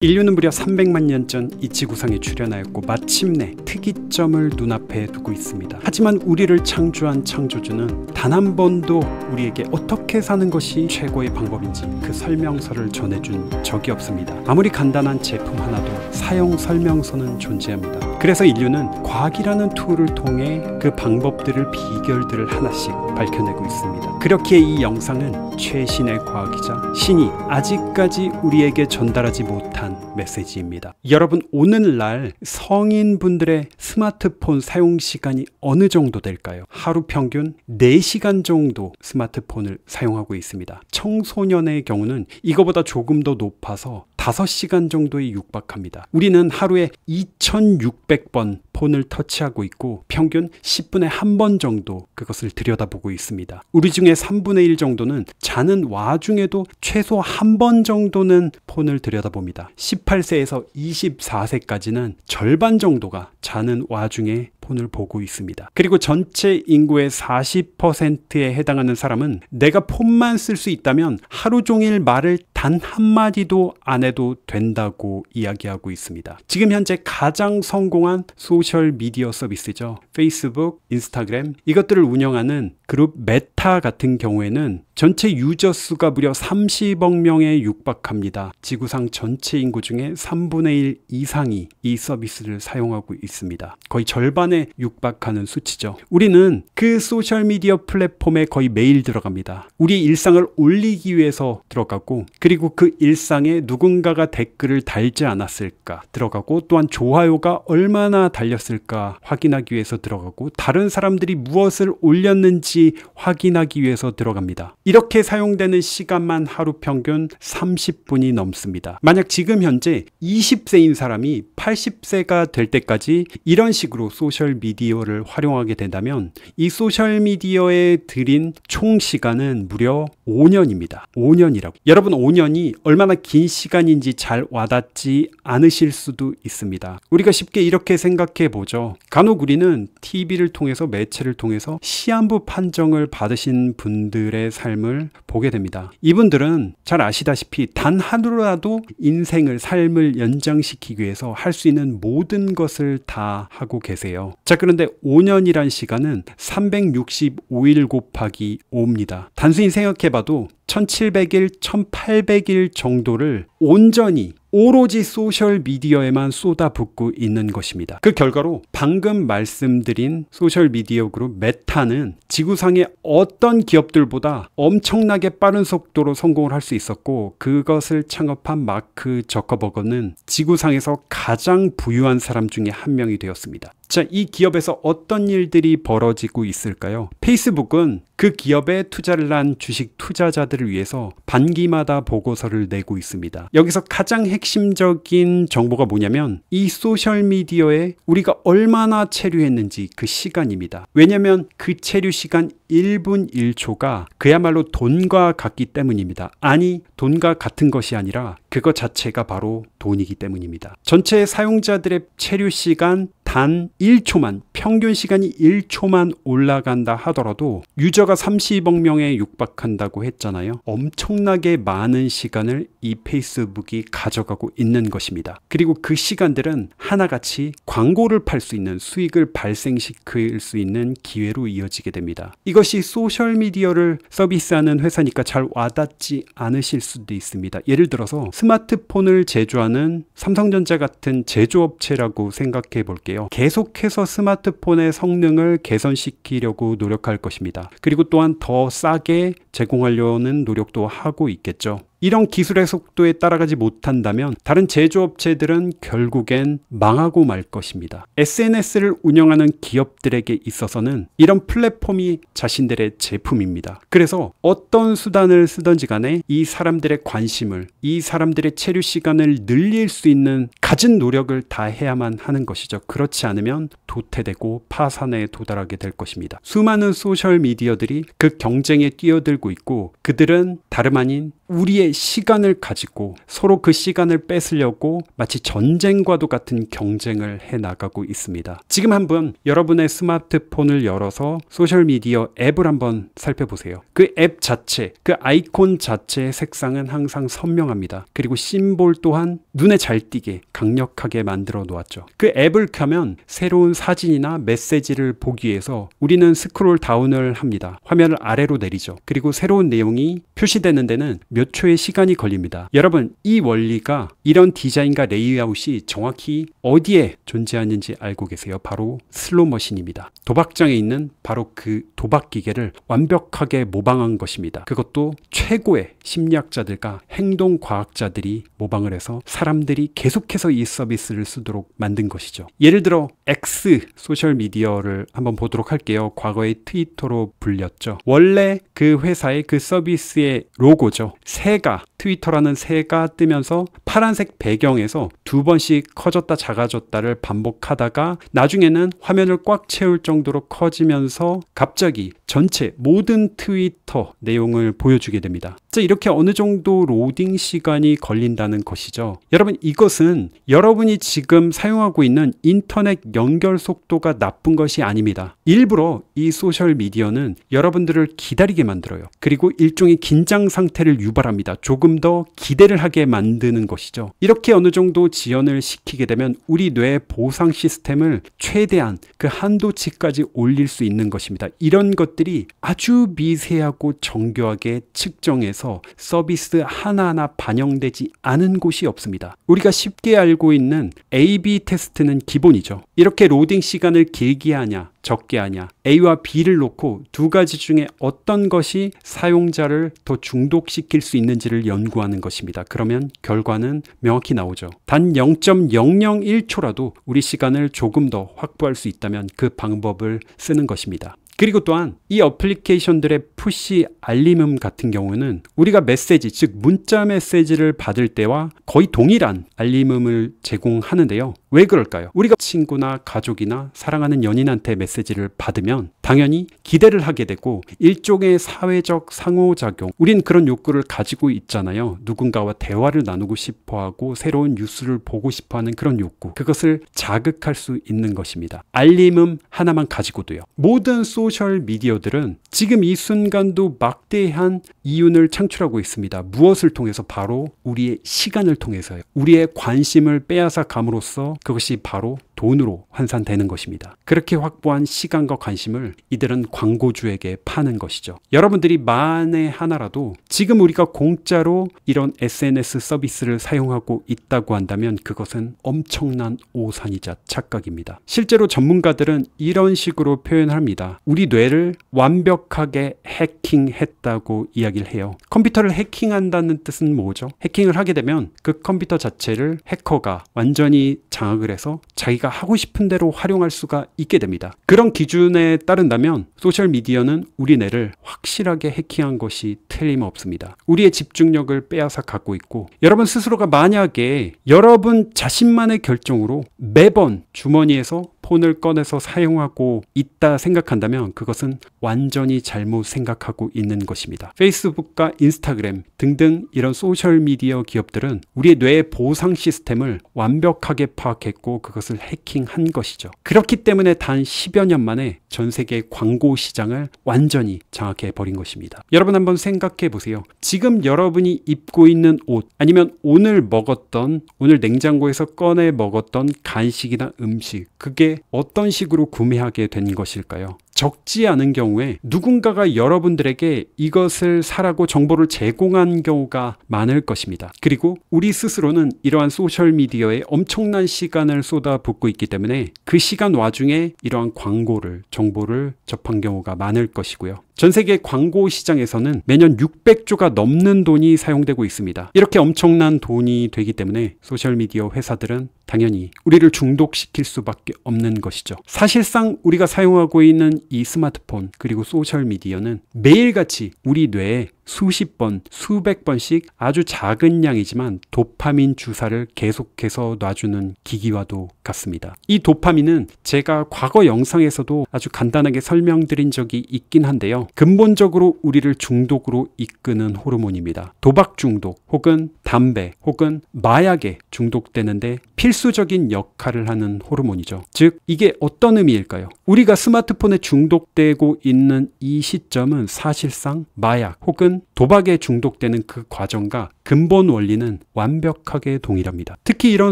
인류는 무려 300만 년 전 이 지구상에 출현하였고 마침내 특이점을 눈앞에 두고 있습니다. 하지만 우리를 창조한 창조주는 단 한 번도 우리에게 어떻게 사는 것이 최고의 방법인지 그 설명서를 전해준 적이 없습니다. 아무리 간단한 제품 하나도 사용 설명서는 존재합니다. 그래서 인류는 과학이라는 툴을 통해 그 방법들을, 비결들을 하나씩 밝혀내고 있습니다. 그렇기에 이 영상은 최신의 과학이자 신이 아직까지 우리에게 전달하지 못한 메시지입니다. 여러분, 오늘날 성인분들의 스마트폰 사용 시간이 어느 정도 될까요? 하루 평균 4시간 정도 스마트폰을 사용하고 있습니다. 청소년의 경우는 이거보다 조금 더 높아서 5시간 정도에 육박합니다. 우리는 하루에 2600번 폰을 터치하고 있고 평균 10분에 한 번 정도 그것을 들여다보고 있습니다. 우리 중에 3분의 1 정도는 자는 와중에도 최소 한 번 정도는 폰을 들여다봅니다. 18세에서 24세까지는 절반 정도가 자는 와중에 폰을 보고 있습니다. 그리고 전체 인구의 40%에 해당하는 사람은 내가 폰만 쓸 수 있다면 하루 종일 말을 단 한마디도 안 해도 된다고 이야기하고 있습니다. 지금 현재 가장 성공한 소셜미디어 서비스죠. 페이스북, 인스타그램, 이것들을 운영하는 그룹 메타 같은 경우에는 전체 유저 수가 무려 30억 명에 육박합니다. 지구상 전체 인구 중에 3분의 1 이상이 이 서비스를 사용하고 있습니다. 거의 절반에 육박하는 수치죠. 우리는 그 소셜미디어 플랫폼에 거의 매일 들어갑니다. 우리 일상을 올리기 위해서 들어가고, 그리고 그 일상에 누군가가 댓글을 달지 않았을까 들어가고, 또한 좋아요가 얼마나 달렸을까 확인하기 위해서 들어가고, 다른 사람들이 무엇을 올렸는지 확인하기 위해서 들어갑니다. 이렇게 사용되는 시간만 하루 평균 30분이 넘습니다. 만약 지금 현재 20세인 사람이 80세가 될 때까지 이런 식으로 소셜미디어를 활용하게 된다면 이 소셜미디어에 들인 총 시간은 무려 5년입니다. 5년이라고. 여러분, 5년이 얼마나 긴 시간인지 잘 와닿지 않으실 수도 있습니다. 우리가 쉽게 이렇게 생각해 보죠. 간혹 우리는 TV를 통해서, 매체를 통해서 시한부 판정을 받으신 분들의 삶을 보게 됩니다. 이분들은 잘 아시다시피 단 하루라도 인생을, 삶을 연장시키기 위해서 할 수 있는 모든 것을 다 하고 계세요. 자, 그런데 5년이란 시간은 365일 곱하기 5입니다. 단순히 생각해봐도 1700일, 1800일 정도를 온전히 오로지 소셜미디어에만 쏟아붓고 있는 것입니다. 그 결과로 방금 말씀드린 소셜미디어 그룹 메타는 지구상의 어떤 기업들보다 엄청나게 빠른 속도로 성공을 할 수 있었고, 그것을 창업한 마크 저커버거는 지구상에서 가장 부유한 사람 중에 한 명이 되었습니다. 자, 이 기업에서 어떤 일들이 벌어지고 있을까요? 페이스북은 그 기업에 투자를 한 주식 투자자들을 위해서 반기마다 보고서를 내고 있습니다. 여기서 가장 핵심적인 정보가 뭐냐면 이 소셜미디어에 우리가 얼마나 체류했는지 그 시간입니다. 왜냐하면 그 체류 시간 1분 1초가 그야말로 돈과 같기 때문입니다. 아니, 돈과 같은 것이 아니라 그것 자체가 바로 돈이기 때문입니다. 전체 사용자들의 체류 시간 단 1초만, 평균 시간이 1초만 올라간다 하더라도 유저가 30억 명에 육박한다고 했잖아요. 엄청나게 많은 시간을 이 페이스북이 가져가고 있는 것입니다. 그리고 그 시간들은 하나같이 광고를 팔 수 있는, 수익을 발생시킬 수 있는 기회로 이어지게 됩니다. 이것이 소셜미디어를 서비스하는 회사니까 잘 와닿지 않으실 수도 있습니다. 예를 들어서 스마트폰을 제조하는 삼성전자 같은 제조업체라고 생각해 볼게요. 계속해서 스마트폰의 성능을 개선시키려고 노력할 것입니다. 그리고 또한 더 싸게 제공하려는 노력도 하고 있겠죠. 이런 기술의 속도에 따라가지 못한다면 다른 제조업체들은 결국엔 망하고 말 것입니다. SNS를 운영하는 기업들에게 있어서는 이런 플랫폼이 자신들의 제품입니다. 그래서 어떤 수단을 쓰든지 간에 이 사람들의 관심을, 이 사람들의 체류 시간을 늘릴 수 있는 갖은 노력을 다 해야만 하는 것이죠. 그렇지 않으면 도태되고 파산에 도달하게 될 것입니다. 수많은 소셜미디어들이 그 경쟁에 뛰어들고 있고, 그들은 다름 아닌 우리의 시간을 가지고 서로 그 시간을 뺏으려고 마치 전쟁과도 같은 경쟁을 해나가고 있습니다. 지금 한번 여러분의 스마트폰을 열어서 소셜미디어 앱을 한번 살펴보세요. 그 앱 자체, 그 아이콘 자체의 색상은 항상 선명합니다. 그리고 심볼 또한 눈에 잘 띄게 강력하게 만들어 놓았죠. 그 앱을 켜면 새로운 사진이나 메시지를 보기 위해서 우리는 스크롤 다운을 합니다. 화면을 아래로 내리죠. 그리고 새로운 내용이 표시되는 데는 몇 초의 시간이 걸립니다. 여러분, 이 원리가 이런 디자인과 레이아웃이 정확히 어디에 존재하는지 알고 계세요? 바로 슬롯머신입니다. 도박장에 있는 바로 그 도박 기계를 완벽하게 모방한 것입니다. 그것도 최고의 심리학자들과 행동과학자들이 모방을 해서 사람들이 계속해서 이 서비스를 쓰도록 만든 것이죠. 예를 들어 X 소셜미디어를 한번 보도록 할게요. 과거에 트위터로 불렸죠. 원래 그 회사의 그 서비스의 로고죠. 새가, 트위터라는 새가 뜨면서 파란색 배경에서 두 번씩 커졌다 작아졌다를 반복하다가 나중에는 화면을 꽉 채울 정도로 커지면서 갑자기 전체 모든 트위터 내용을 보여주게 됩니다. 자, 이렇게 어느 정도 로딩 시간이 걸린다는 것이죠. 여러분, 이것은 여러분이 지금 사용하고 있는 인터넷 연결 속도가 나쁜 것이 아닙니다. 일부러 이 소셜미디어는 여러분들을 기다리게 만들어요. 그리고 일종의 긴장 상태를 유발합니다. 조금 더 기대를 하게 만드는 것이죠. 이렇게 어느 정도 지연을 시키게 되면 우리 뇌의 보상 시스템을 최대한 그 한도치까지 올릴 수 있는 것입니다. 이런 것들이 아주 미세하고 정교하게 측정해서 서비스 하나하나 반영되지 않은 곳이 없습니다. 우리가 쉽게 알고 있는 A/B 테스트는 기본이죠. 이렇게 로딩 시간을 길게 하냐 적게 하냐, A와 B를 놓고 두 가지 중에 어떤 것이 사용자를 더 중독시킬 수 있는지를 연구하는 것입니다. 그러면 결과는 명확히 나오죠. 단 0.001초라도 우리 시간을 조금 더 확보할 수 있다면 그 방법을 쓰는 것입니다. 그리고 또한 이 어플리케이션들의 푸시 알림음 같은 경우는 우리가 메시지, 즉 문자 메시지를 받을 때와 거의 동일한 알림음을 제공하는데요. 왜 그럴까요? 우리가 친구나 가족이나 사랑하는 연인한테 메시지를 받으면 당연히 기대를 하게 되고 일종의 사회적 상호작용, 우린 그런 욕구를 가지고 있잖아요. 누군가와 대화를 나누고 싶어하고 새로운 뉴스를 보고 싶어하는 그런 욕구, 그것을 자극할 수 있는 것입니다. 알림음 하나만 가지고도요. 모든 소셜미디어들은 지금 이 순간도 막대한 이윤을 창출하고 있습니다. 무엇을 통해서? 바로 우리의 시간을 통해서요. 우리의 관심을 빼앗아 감으로써 그것이 바로 돈으로 환산되는 것입니다. 그렇게 확보한 시간과 관심을 이들은 광고주에게 파는 것이죠. 여러분들이 만에 하나라도 지금 우리가 공짜로 이런 SNS 서비스를 사용하고 있다고 한다면 그것은 엄청난 오산이자 착각입니다. 실제로 전문가들은 이런 식으로 표현합니다. 우리 뇌를 완벽하게 해킹했다고 이야기를 해요. 컴퓨터를 해킹한다는 뜻은 뭐죠? 해킹을 하게 되면 그 컴퓨터 자체를 해커가 완전히 장악을 해서 자기가 하고 싶은 대로 활용할 수가 있게 됩니다. 그런 기준에 따른다면 소셜미디어는 우리 뇌를 확실하게 해킹한 것이 틀림없습니다. 우리의 집중력을 빼앗아 갖고 있고, 여러분 스스로가 만약에 여러분 자신만의 결정으로 매번 주머니에서 폰을 꺼내서 사용하고 있다 생각한다면 그것은 완전히 잘못 생각하고 있는 것입니다. 페이스북과 인스타그램 등등 이런 소셜미디어 기업들은 우리의 뇌의 보상 시스템을 완벽하게 파악했고 그것을 해킹한 것이죠. 그렇기 때문에 단 10여 년 만에 전 세계 광고 시장을 완전히 장악해버린 것입니다. 여러분 한번 생각해 보세요. 지금 여러분이 입고 있는 옷, 아니면 오늘 먹었던, 오늘 냉장고에서 꺼내 먹었던 간식이나 음식, 그게 어떤 식으로 구매하게 된 것일까요? 적지 않은 경우에 누군가가 여러분들에게 이것을 사라고 정보를 제공한 경우가 많을 것입니다. 그리고 우리 스스로는 이러한 소셜미디어에 엄청난 시간을 쏟아붓고 있기 때문에 그 시간 와중에 이러한 광고를, 정보를 접한 경우가 많을 것이고요. 전 세계 광고 시장에서는 매년 600조가 넘는 돈이 사용되고 있습니다. 이렇게 엄청난 돈이 되기 때문에 소셜미디어 회사들은 당연히 우리를 중독시킬 수밖에 없는 것이죠. 사실상 우리가 사용하고 있는 이 스마트폰 그리고 소셜미디어는 매일같이 우리 뇌에 수십 번, 수백 번씩 아주 작은 양이지만 도파민 주사를 계속해서 놔주는 기기와도 같습니다. 이 도파민은 제가 과거 영상에서도 아주 간단하게 설명드린 적이 있긴 한데요. 근본적으로 우리를 중독으로 이끄는 호르몬입니다. 도박 중독 혹은 담배 혹은 마약에 중독되는데 필수적인 역할을 하는 호르몬이죠. 즉 이게 어떤 의미일까요? 우리가 스마트폰에 중독되고 있는 이 시점은 사실상 마약 혹은 도박에 중독되는 그 과정과 근본 원리는 완벽하게 동일합니다. 특히 이런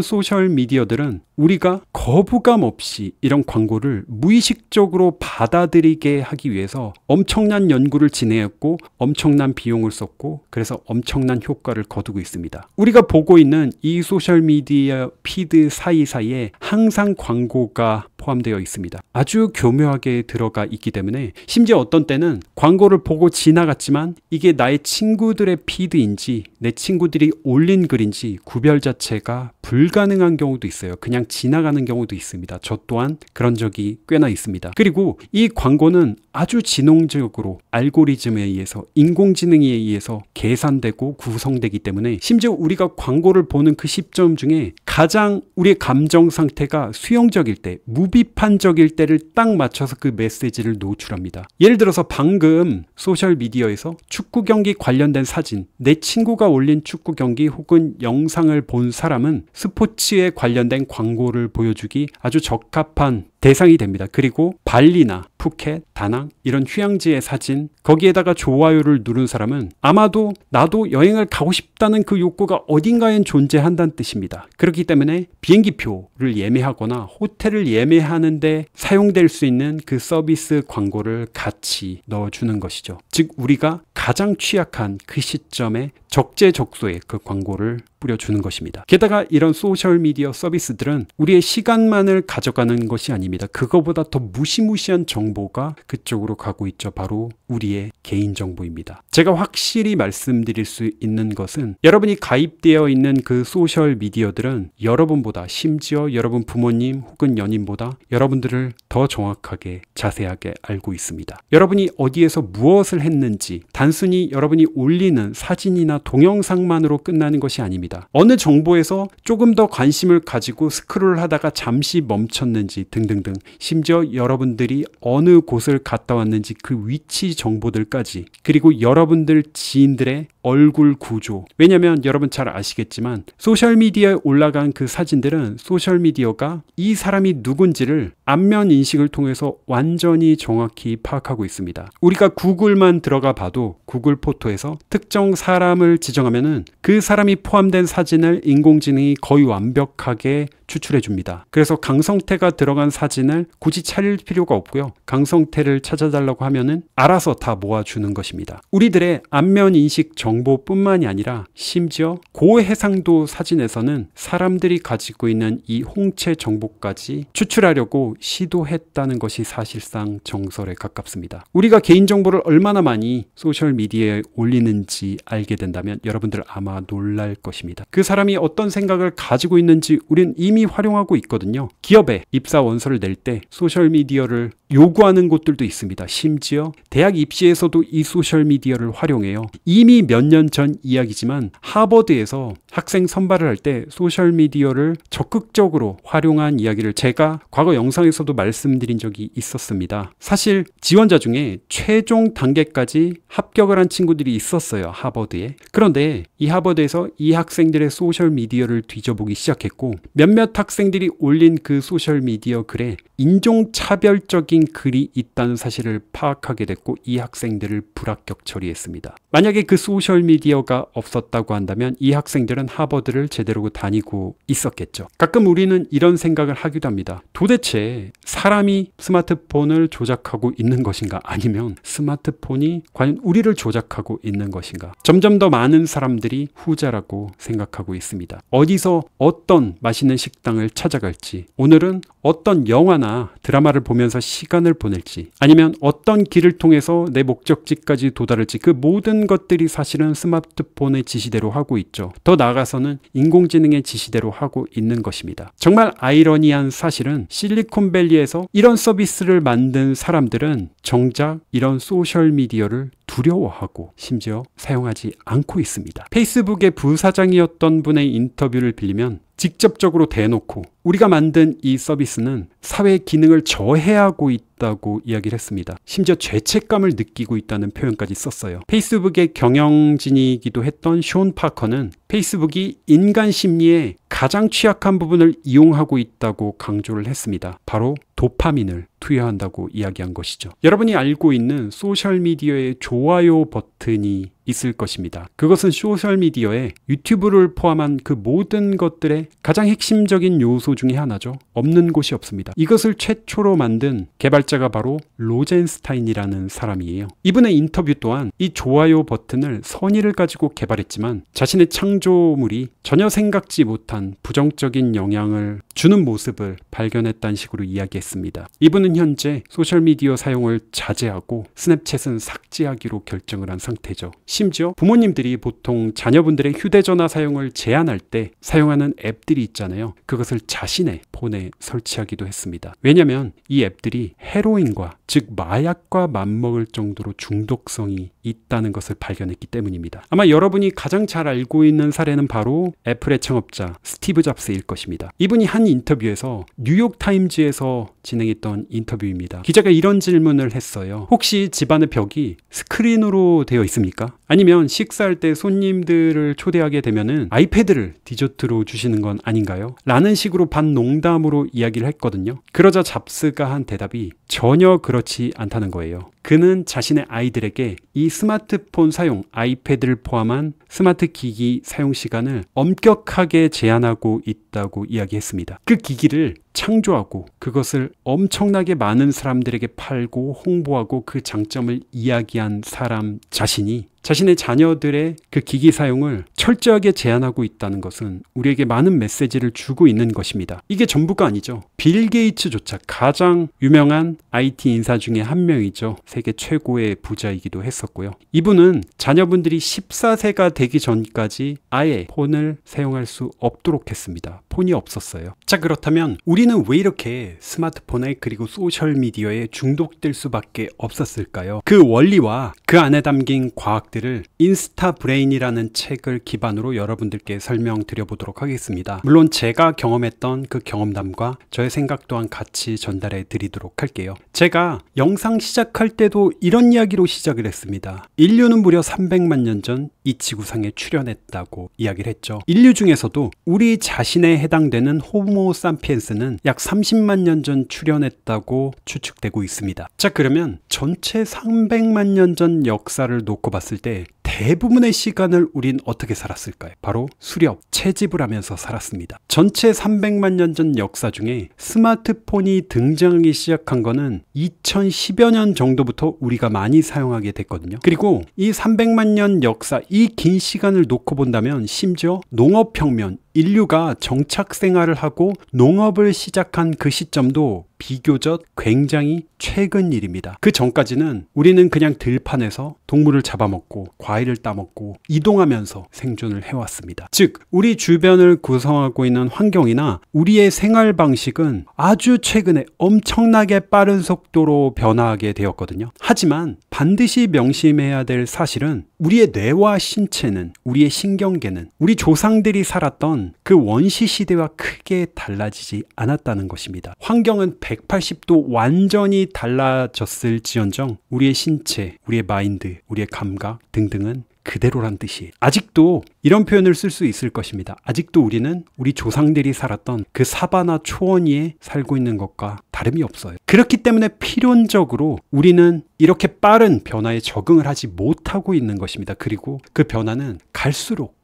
소셜미디어들은 우리가 거부감 없이 이런 광고를 무의식적으로 받아들이게 하기 위해서 엄청난 연구를 진행했고 엄청난 비용을 썼고 그래서 엄청난 효과를 거두고 있습니다. 우리가 보고 있는 이 소셜미디어 피드 사이사이에 항상 광고가 포함되어 있습니다. 아주 교묘하게 들어가 있기 때문에 심지어 어떤 때는 광고를 보고 지나갔지만 이게 나의 친구들의 피드인지 내 친구들이 올린 글인지 구별 자체가 불가능한 경우도 있어요. 그냥 지나가는 경우도 있습니다. 저 또한 그런 적이 꽤나 있습니다. 그리고 이 광고는 아주 지능적으로 알고리즘에 의해서 인공지능에 의해서 계산되고 구성되기 때문에 심지어 우리가 광고를 보는 그 시점 중에 가장 우리의 감정 상태가 수용적일 때, 무비판적일 때를 딱 맞춰서 그 메시지를 노출합니다. 예를 들어서 방금 소셜미디어에서 축구 경기 관련된 사진, 내 친구가 올린 축구 경기 혹은 영상을 본 사람은 스포츠에 관련된 광고를 보여주기 아주 적합한 대상이 됩니다. 그리고 발리나 푸켓, 다낭 이런 휴양지의 사진 거기에다가 좋아요를 누른 사람은 아마도 나도 여행을 가고 싶다는 그 욕구가 어딘가엔 존재한다는 뜻입니다. 그렇기 때문에 비행기표를 예매하거나 호텔을 예매하는데 사용될 수 있는 그 서비스 광고를 같이 넣어주는 것이죠. 즉 우리가 가장 취약한 그 시점에 적재적소에 그 광고를 뿌려주는 것입니다. 게다가 이런 소셜미디어 서비스들은 우리의 시간만을 가져가는 것이 아닙니다. 그거보다 더 무시무시한 정보가 그쪽으로 가고 있죠. 바로 우리의 개인정보입니다. 제가 확실히 말씀드릴 수 있는 것은 여러분이 가입되어 있는 그 소셜미디어들은 여러분보다 심지어 여러분 부모님 혹은 연인보다 여러분들을 더 정확하게 자세하게 알고 있습니다. 여러분이 어디에서 무엇을 했는지 단순히 여러분이 올리는 사진이나 동영상만으로 끝나는 것이 아닙니다. 어느 정보에서 조금 더 관심을 가지고 스크롤 하다가 잠시 멈췄는지 등등등 심지어 여러분들이 어느 곳을 갔다 왔는지 그 위치 정보들까지 그리고 여러분들 지인들의 얼굴 구조 왜냐면 여러분 잘 아시겠지만 소셜미디어에 올라간 그 사진들은 소셜미디어가 이 사람이 누군지를 안면 인식을 통해서 완전히 정확히 파악하고 있습니다. 우리가 구글만 들어가 봐도 구글 포토에서 특정 사람을 지정하면은 그 사람이 포함된 사진을 인공지능이 거의 완벽하게 추출해 줍니다. 그래서 강성태가 들어간 사진을 굳이 찾을 필요가 없고요. 강성태를 찾아달라고 하면은 알아서 다 모아주는 것입니다. 우리들의 안면 인식 정보뿐만이 아니라 심지어 고해상도 사진에서는 사람들이 가지고 있는 이 홍채 정보까지 추출하려고 시도했다는 것이 사실상 정설에 가깝습니다. 우리가 개인정보를 얼마나 많이 소셜미디어에 올리는지 알게 된다면 여러분들 아마 놀랄 것입니다. 그 사람이 어떤 생각을 가지고 있는지 우리는 이미 활용하고 있거든요. 기업에 입사 원서를 낼 때 소셜미디어를 요구하는 곳들도 있습니다. 심지어 대학 입시에서도 이 소셜미디어를 활용해요. 이미 몇 년 전 이야기지만 하버드에서 학생 선발을 할 때 소셜미디어를 적극적으로 활용한 이야기를 제가 과거 영상에서도 말씀드린 적이 있었습니다. 사실 지원자 중에 최종 단계까지 합격을 한 친구들이 있었어요. 하버드에. 그런데 이 하버드에서 이 학생들의 소셜미디어를 뒤져보기 시작했고 몇몇 학생들이 올린 그 소셜미디어 글에 인종차별적인 글이 있다는 사실을 파악하게 됐고 이 학생들을 불합격 처리했습니다. 만약에 그 소셜미디어가 없었다고 한다면 이 학생들은 하버드를 제대로 다니고 있었겠죠. 가끔 우리는 이런 생각을 하기도 합니다. 도대체 사람이 스마트폰을 조작하고 있는 것인가 아니면 스마트폰이 과연 우리를 조작하고 있는 것인가. 점점 더 많은 사람들이 후자라고 생각하고 있습니다. 어디서 어떤 맛있는 식당을 찾아갈지 오늘은 어떤 영화나 드라마를 보면서 시간을 보낼지 아니면 어떤 길을 통해서 내 목적지까지 도달할지 그 모든 것들이 사실은 스마트폰의 지시대로 하고 있죠. 더 나아가서는 인공지능의 지시대로 하고 있는 것입니다. 정말 아이러니한 사실은 실리콘밸리에서 이런 서비스를 만든 사람들은 정작 이런 소셜미디어를 두려워하고 심지어 사용하지 않고 있습니다. 페이스북의 부사장이었던 분의 인터뷰를 빌리면 직접적으로 대놓고 우리가 만든 이 서비스는 사회 기능을 저해하고 있다고 이야기를 했습니다. 심지어 죄책감을 느끼고 있다는 표현까지 썼어요. 페이스북의 경영진이기도 했던 숀 파커는 페이스북이 인간 심리의 가장 취약한 부분을 이용하고 있다고 강조를 했습니다. 바로 도파민을 투여한다고 이야기한 것이죠. 여러분이 알고 있는 소셜미디어의 좋아요 버튼 버튼이 있을 것입니다. 그것은 소셜미디어에 유튜브를 포함한 그 모든 것들의 가장 핵심적인 요소 중에 하나죠. 없는 곳이 없습니다. 이것을 최초로 만든 개발자가 바로 로젠스타인이라는 사람이에요. 이분의 인터뷰 또한 이 좋아요 버튼을 선의를 가지고 개발했지만 자신의 창조물이 전혀 생각지 못한 부정적인 영향을 주는 모습을 발견했다는 식으로 이야기했습니다. 이분은 현재 소셜미디어 사용을 자제하고 스냅챗은 삭제하기로 결정을 한 상태죠. 심지어 부모님들이 보통 자녀분들의 휴대전화 사용을 제한할 때 사용하는 앱들이 있잖아요. 그것을 자신의 폰에 설치하기도 했습니다. 왜냐하면 이 앱들이 헤로인과 즉 마약과 맞먹을 정도로 중독성이 있다는 것을 발견했기 때문입니다. 아마 여러분이 가장 잘 알고 있는 사례는 바로 애플의 창업자 스티브 잡스일 것입니다. 이분이 한 인터뷰에서 뉴욕타임즈에서 진행했던 인터뷰입니다. 기자가 이런 질문을 했어요. 혹시 집안의 벽이 스크린으로 되어 있습니까? 아니면 식사할 때 손님들을 초대하게 되면은 아이패드를 디저트로 주시는 건 아닌가요? 라는 식으로 반농담으로 이야기를 했거든요. 그러자 잡스가 한 대답이 전혀 그렇지 않다는 거예요. 그는 자신의 아이들에게 이 스마트폰 사용, 아이패드를 포함한 스마트 기기 사용 시간을 엄격하게 제한하고 있다고 이야기했습니다. 그 기기를 창조하고 그것을 엄청나게 많은 사람들에게 팔고 홍보하고 그 장점을 이야기한 사람 자신이 자신의 자녀들의 그 기기 사용을 철저하게 제한하고 있다는 것은 우리에게 많은 메시지를 주고 있는 것입니다. 이게 전부가 아니죠. 빌 게이츠조차 가장 유명한 IT 인사 중에 한 명이죠. 세계 최고의 부자이기도 했었고요. 이분은 자녀분들이 14세가 되기 전까지 아예 폰을 사용할 수 없도록 했습니다. 폰이 없었어요. 자, 그렇다면 우리는 왜 이렇게 스마트폰에 그리고 소셜미디어에 중독될 수밖에 없었을까요? 그 원리와 그 안에 담긴 과학들을 인스타브레인이라는 책을 기반으로 여러분들께 설명드려 보도록 하겠습니다. 물론 제가 경험했던 그 경험담과 저의 생각 또한 같이 전달해 드리도록 할게요. 제가 영상 시작할 때도 이런 이야기로 시작을 했습니다. 인류는 무려 300만 년 전 이 지구상에 출현했다고 이야기를 했죠. 인류 중에서도 우리 자신에 해당되는 호모 사피엔스는 약 30만 년 전 출현했다고 추측되고 있습니다. 자, 그러면 전체 300만 년 전 역사를 놓고 봤을 때 대부분의 시간을 우린 어떻게 살았을까요? 바로 수렵, 채집을 하면서 살았습니다. 전체 300만 년 전 역사 중에 스마트폰이 등장하기 시작한 거는 2010여 년 정도부터 우리가 많이 사용하게 됐거든요. 그리고 이 300만 년 역사, 이 긴 시간을 놓고 본다면 심지어 농업혁명, 인류가 정착 생활을 하고 농업을 시작한 그 시점도 비교적 굉장히 최근 일입니다. 그 전까지는 우리는 그냥 들판에서 동물을 잡아먹고 과일을 따먹고 이동하면서 생존을 해왔습니다. 즉, 우리 주변을 구성하고 있는 환경이나 우리의 생활 방식은 아주 최근에 엄청나게 빠른 속도로 변화하게 되었거든요. 하지만 반드시 명심해야 될 사실은 우리의 뇌와 신체는, 우리의 신경계는 우리 조상들이 살았던 그 원시 시대와 크게 달라지지 않았다는 것입니다. 환경은 180도 완전히 달라졌을지언정 우리의 신체, 우리의 마인드, 우리의 감각 등등은 그대로란 뜻이에요. 아직도 이런 표현을 쓸 수 있을 것입니다. 아직도 우리는 우리 조상들이 살았던 그 사바나 초원 위에 살고 있는 것과 다름이 없어요. 그렇기 때문에 필연적으로 우리는 이렇게 빠른 변화에 적응을 하지 못하고 있는 것입니다. 그리고 그 변화는 갈수록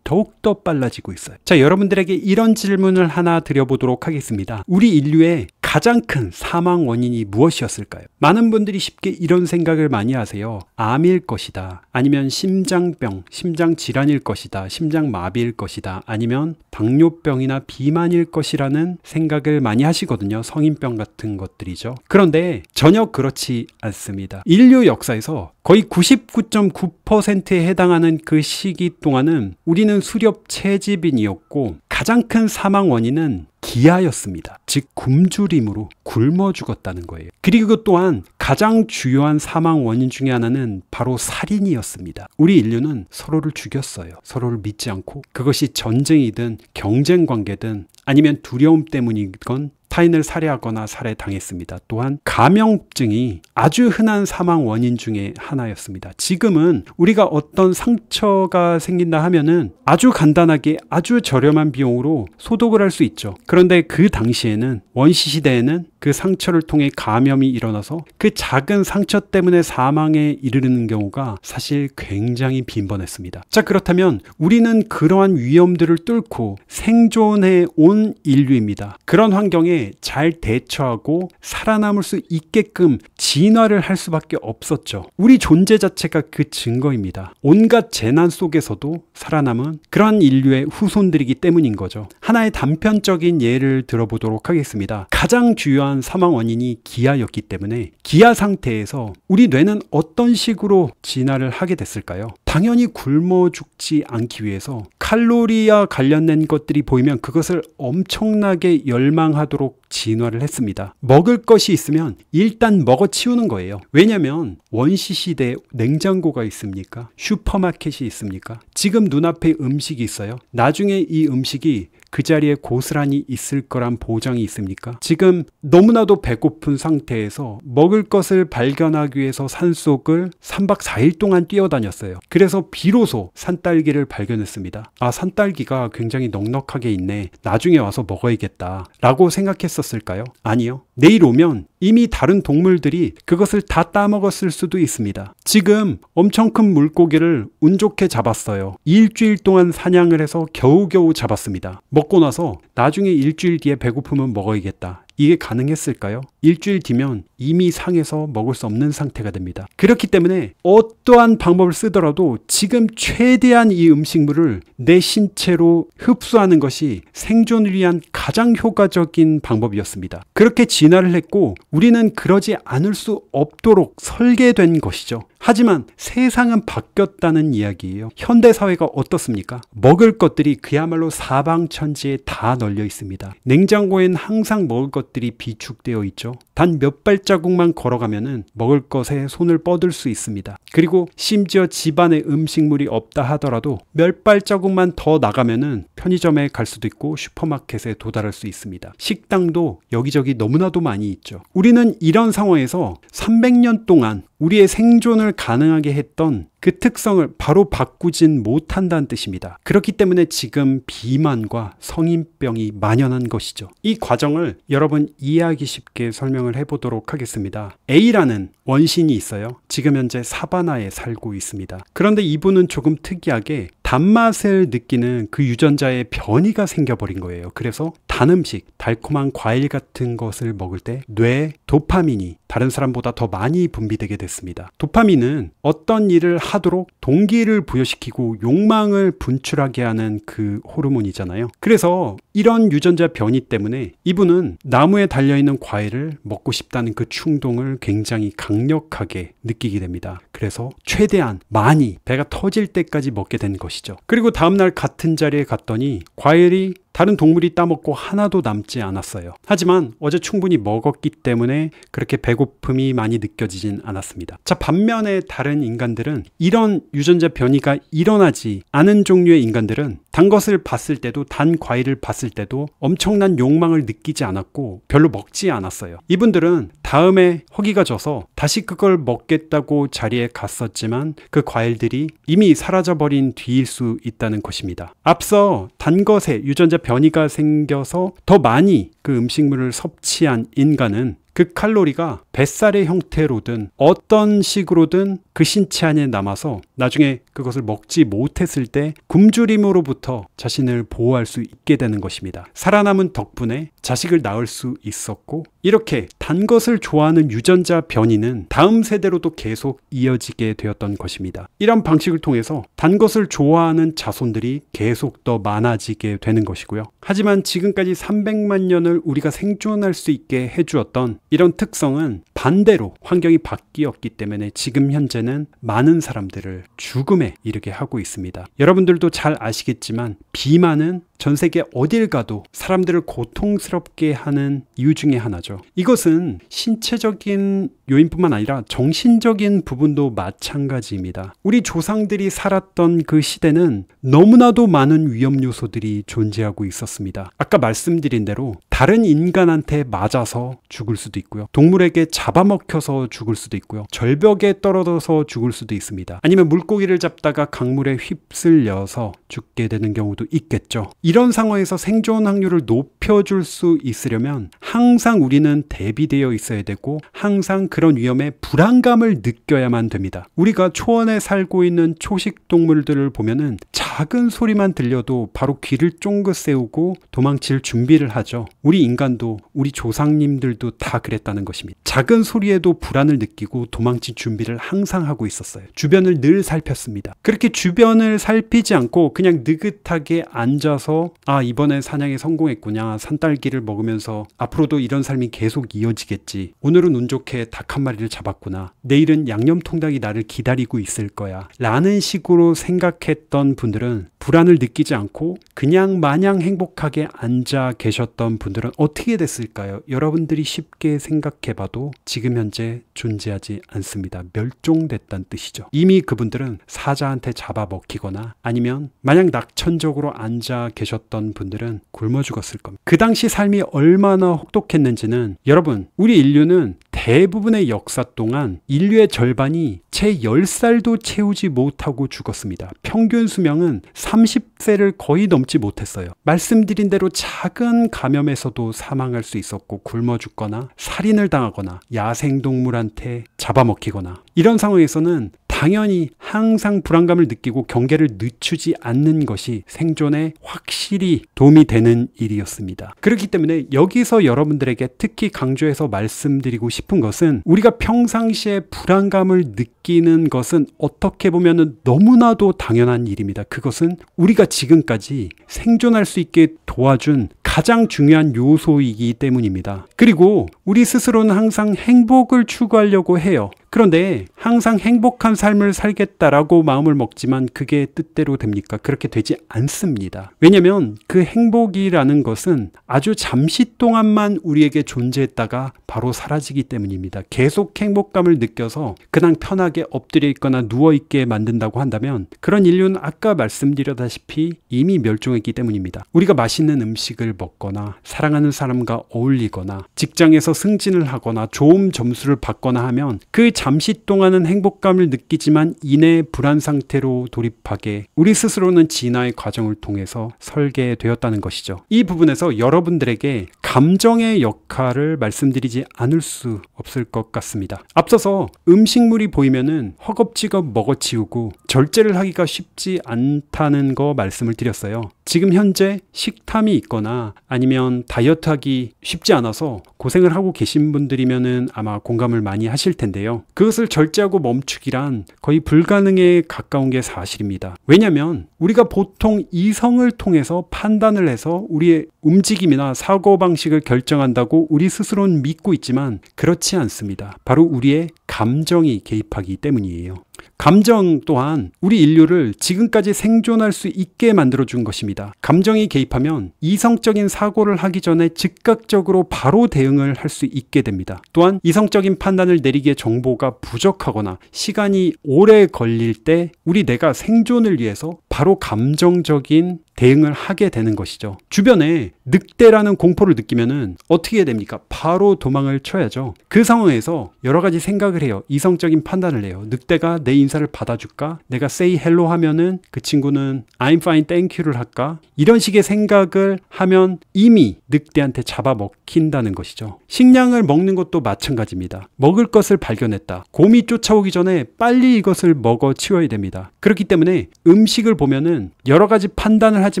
더욱더 빨라지고 있어요. 자, 여러분들에게 이런 질문을 하나 드려보도록 하겠습니다. 우리 인류의 가장 큰 사망 원인이 무엇이었을까요? 많은 분들이 쉽게 이런 생각을 많이 하세요. 암일 것이다. 아니면 심장병, 심장질환일 것이다. 심장마비일 것이다. 아니면 당뇨병이나 비만일 것이라는 생각을 많이 하시거든요. 성인병 같은 것들이죠. 그런데 전혀 그렇지 않습니다. 인류 역사에서 거의 99.9%에 해당하는 그 시기 동안은 우리는 수렵 채집인이었고 가장 큰 사망 원인은 기아였습니다. 즉 굶주림으로 굶어 죽었다는 거예요. 그리고 또한 가장 주요한 사망 원인 중에 하나는 바로 살인이었습니다. 우리 인류는 서로를 죽였어요. 서로를 믿지 않고, 그것이 전쟁이든 경쟁 관계든 아니면 두려움 때문이건 타인을 살해하거나 살해당했습니다. 또한 감염증이 아주 흔한 사망 원인 중에 하나였습니다. 지금은 우리가 어떤 상처가 생긴다 하면은 아주 간단하게 아주 저렴한 비용으로 소독을 할 수 있죠. 그런데 그 당시에는, 원시 시대에는 그 상처를 통해 감염이 일어나서 그 작은 상처 때문에 사망에 이르는 경우가 사실 굉장히 빈번했습니다. 자, 그렇다면 우리는 그러한 위험들을 뚫고 생존해 온 인류입니다. 그런 환경에 잘 대처하고 살아남을 수 있게끔 진화를 할 수밖에 없었죠. 우리 존재 자체가 그 증거입니다. 온갖 재난 속에서도 살아남은 그러한 인류의 후손들이기 때문인 거죠. 하나의 단편적인 예를 들어보도록 하겠습니다. 가장 주요한 사망 원인이 기아였기 때문에 기아 상태에서 우리 뇌는 어떤 식으로 진화를 하게 됐을까요? 당연히 굶어 죽지 않기 위해서 칼로리와 관련된 것들이 보이면 그것을 엄청나게 열망하도록 진화를 했습니다. 먹을 것이 있으면 일단 먹어 치우는 거예요. 왜냐하면 원시 시대에 냉장고가 있습니까? 슈퍼마켓이 있습니까? 지금 눈앞에 음식이 있어요. 나중에 이 음식이 그 자리에 고스란히 있을 거란 보장이 있습니까? 지금 너무나도 배고픈 상태에서 먹을 것을 발견하기 위해서 산속을 3박 4일 동안 뛰어다녔어요. 그래서 비로소 산딸기를 발견했습니다. 아, 산딸기가 굉장히 넉넉하게 있네. 나중에 와서 먹어야겠다 라고 생각했었을까요? 아니요. 내일 오면 이미 다른 동물들이 그것을 다 따먹었을 수도 있습니다. 지금 엄청 큰 물고기를 운 좋게 잡았어요. 일주일 동안 사냥을 해서 겨우겨우 잡았습니다. 먹고 나서 나중에 일주일 뒤에 배고프면 먹어야겠다. 이게 가능했을까요? 일주일 뒤면 이미 상해서 먹을 수 없는 상태가 됩니다. 그렇기 때문에 어떠한 방법을 쓰더라도 지금 최대한 이 음식물을 내 신체로 흡수하는 것이 생존을 위한 가장 효과적인 방법이었습니다. 그렇게 진화를 했고 우리는 그러지 않을 수 없도록 설계된 것이죠. 하지만 세상은 바뀌었다는 이야기예요. 현대사회가 어떻습니까? 먹을 것들이 그야말로 사방천지에 다 널려 있습니다. 냉장고엔 항상 먹을 것들이 비축되어 있죠. 단 몇 발자국만 걸어가면은 먹을 것에 손을 뻗을 수 있습니다. 그리고 심지어 집안에 음식물이 없다 하더라도 몇 발자국만 더 나가면은 편의점에 갈 수도 있고 슈퍼마켓에 도달할 수 있습니다. 식당도 여기저기 너무나도 많이 있죠. 우리는 이런 상황에서 300년 동안 우리의 생존을 가능하게 했던 그 특성을 바로 바꾸진 못한다는 뜻입니다. 그렇기 때문에 지금 비만과 성인병이 만연한 것이죠. 이 과정을 여러분 이해하기 쉽게 설명을 해보도록 하겠습니다. A라는 원신이 있어요. 지금 현재 사바나에 살고 있습니다. 그런데 이분은 조금 특이하게 단맛을 느끼는 그 유전자에 변이가 생겨버린 거예요. 그래서 단 음식, 달콤한 과일 같은 것을 먹을 때 뇌에 도파민이 다른 사람보다 더 많이 분비되게 됐습니다. 도파민은 어떤 일을 하도록 동기를 부여시키고 욕망을 분출하게 하는 그 호르몬이잖아요. 그래서 이런 유전자 변이 때문에 이분은 나무에 달려있는 과일을 먹고 싶다는 그 충동을 굉장히 강력하게 느끼게 됩니다. 그래서 최대한 많이 배가 터질 때까지 먹게 된 것이죠. 그리고 다음날 같은 자리에 갔더니 과일이 다른 동물이 따먹고 하나도 남지 않았어요. 하지만 어제 충분히 먹었기 때문에 그렇게 배고픔이 많이 느껴지진 않았습니다. 자, 반면에 다른 인간들은 이런 유전자 변이가 일어나지 않은 종류의 인간들은 단 것을 봤을 때도 단 과일을 봤을 때도 엄청난 욕망을 느끼지 않았고 별로 먹지 않았어요. 이분들은 다음에 허기가 져서 다시 그걸 먹겠다고 자리에 갔었지만 그 과일들이 이미 사라져버린 뒤일 수 있다는 것입니다. 앞서 단 것에 유전자 변이가 생겨서 더 많이 그 음식물을 섭취한 인간은 그 칼로리가 뱃살의 형태로든 어떤 식으로든 그 신체 안에 남아서 나중에 그것을 먹지 못했을 때 굶주림으로부터 자신을 보호할 수 있게 되는 것입니다. 살아남은 덕분에 자식을 낳을 수 있었고 이렇게 단 것을 좋아하는 유전자 변이는 다음 세대로도 계속 이어지게 되었던 것입니다. 이런 방식을 통해서 단 것을 좋아하는 자손들이 계속 더 많아지게 되는 것이고요. 하지만 지금까지 300만 년을 우리가 생존할 수 있게 해주었던 이런 특성은 반대로 환경이 바뀌었기 때문에 지금 현재는 많은 사람들을 죽음에 이르게 하고 있습니다. 여러분들도 잘 아시겠지만 비만은 전 세계 어딜 가도 사람들을 고통스럽게 하는 이유 중에 하나죠. 이것은 신체적인 요인뿐만 아니라 정신적인 부분도 마찬가지입니다. 우리 조상들이 살았던 그 시대는 너무나도 많은 위험 요소들이 존재하고 있었습니다. 아까 말씀드린 대로 다른 인간한테 맞아서 죽을 수도 있고요. 동물에게 잡아먹혀서 죽을 수도 있고요. 절벽에 떨어져서 죽을 수도 있습니다. 아니면 물고기를 잡다가 강물에 휩쓸려서 죽게 되는 경우도 있겠죠. 이런 상황에서 생존 확률을 높여줄 수 있으려면 항상 우리는 대비되어 있어야 되고 항상 그런 위험에 불안감을 느껴야만 됩니다. 우리가 초원에 살고 있는 초식 동물들을 보면은 작은 소리만 들려도 바로 귀를 쫑긋 세우고 도망칠 준비를 하죠. 우리 인간도 우리 조상님들도 다 그랬다는 것입니다. 작은 소리에도 불안을 느끼고 도망칠 준비를 항상 하고 있었어요. 주변을 늘 살폈습니다. 그렇게 주변을 살피지 않고 그냥 느긋하게 앉아서 이번에 사냥에 성공했구나, 산딸기를 먹으면서 앞으로도 이런 삶이 계속 이어지겠지, 오늘은 운 좋게 닭 한 마리를 잡았구나, 내일은 양념통닭이 나를 기다리고 있을 거야 라는 식으로 생각했던 분들은, 불안을 느끼지 않고 그냥 마냥 행복하게 앉아 계셨던 분들은 어떻게 됐을까요? 여러분들이 쉽게 생각해봐도 지금 현재 존재하지 않습니다. 멸종됐다는 뜻이죠. 이미 그분들은 사자한테 잡아먹히거나 아니면 마냥 낙천적으로 앉아 계셨던 분들은 굶어 죽었을 겁니다. 그 당시 삶이 얼마나 혹독했는지는, 여러분, 우리 인류는 대부분의 역사 동안 인류의 절반이 채 10살도 채우지 못하고 죽었습니다. 평균 수명은 30세를 거의 넘지 못했어요. 말씀드린 대로 작은 감염에서도 사망할 수 있었고, 굶어 죽거나 살인을 당하거나 야생동물한테 잡아먹히거나, 이런 상황에서는 당연히 항상 불안감을 느끼고 경계를 늦추지 않는 것이 생존에 확실히 도움이 되는 일이었습니다. 그렇기 때문에 여기서 여러분들에게 특히 강조해서 말씀드리고 싶은 것은, 우리가 평상시에 불안감을 느끼는 것은 어떻게 보면 너무나도 당연한 일입니다. 그것은 우리가 지금까지 생존할 수 있게 도와준 가장 중요한 요소이기 때문입니다. 그리고 우리 스스로는 항상 행복을 추구하려고 해요. 그런데 항상 행복한 삶을 살겠다라고 마음을 먹지만 그게 뜻대로 됩니까? 그렇게 되지 않습니다. 왜냐하면 그 행복이라는 것은 아주 잠시 동안만 우리에게 존재했다가 바로 사라지기 때문입니다. 계속 행복감을 느껴서 그냥 편하게 엎드려 있거나 누워있게 만든다고 한다면, 그런 인류는 아까 말씀드렸다시피 이미 멸종했기 때문입니다. 우리가 맛있는 음식을 먹거나 사랑하는 사람과 어울리거나 직장에서 승진을 하거나 좋은 점수를 받거나 하면 그 잠시 동안은 행복감을 느끼지만 이내 불안 상태로 돌입하게 우리 스스로는 진화의 과정을 통해서 설계되었다는 것이죠. 이 부분에서 여러분들에게 감정의 역할을 말씀드리지 않을 수 없을 것 같습니다. 앞서서 음식물이 보이면은 허겁지겁 먹어치우고 절제를 하기가 쉽지 않다는 거 말씀을 드렸어요. 지금 현재 식탐이 있거나 아니면 다이어트하기 쉽지 않아서 고생을 하고 계신 분들이면은 아마 공감을 많이 하실 텐데요. 그것을 절제하고 멈추기란 거의 불가능에 가까운 게 사실입니다. 왜냐하면 우리가 보통 이성을 통해서 판단을 해서 우리의 움직임이나 사고방식을 결정한다고 우리 스스로는 믿고 있지만 그렇지 않습니다. 바로 우리의 감정이 개입하기 때문이에요. 감정 또한 우리 인류를 지금까지 생존할 수 있게 만들어준 것입니다. 감정이 개입하면 이성적인 사고를 하기 전에 즉각적으로 바로 대응을 할 수 있게 됩니다. 또한 이성적인 판단을 내리기에 정보가 부족하거나 시간이 오래 걸릴 때 우리 뇌가 생존을 위해서 바로 감정적인 대응을 하게 되는 것이죠. 주변에 늑대라는 공포를 느끼면은 어떻게 해야 됩니까? 바로 도망을 쳐야죠. 그 상황에서 여러 가지 생각을 해요. 이성적인 판단을 해요. 늑대가 내 인사를 받아줄까? 내가 say hello 하면은 그 친구는 I'm fine, thank you를 할까? 이런 식의 생각을 하면 이미 늑대한테 잡아먹힌다는 것이죠. 식량을 먹는 것도 마찬가지입니다. 먹을 것을 발견했다. 곰이 쫓아오기 전에 빨리 이것을 먹어 치워야 됩니다. 그렇기 때문에 음식을 보면은 여러 가지 판단을 하지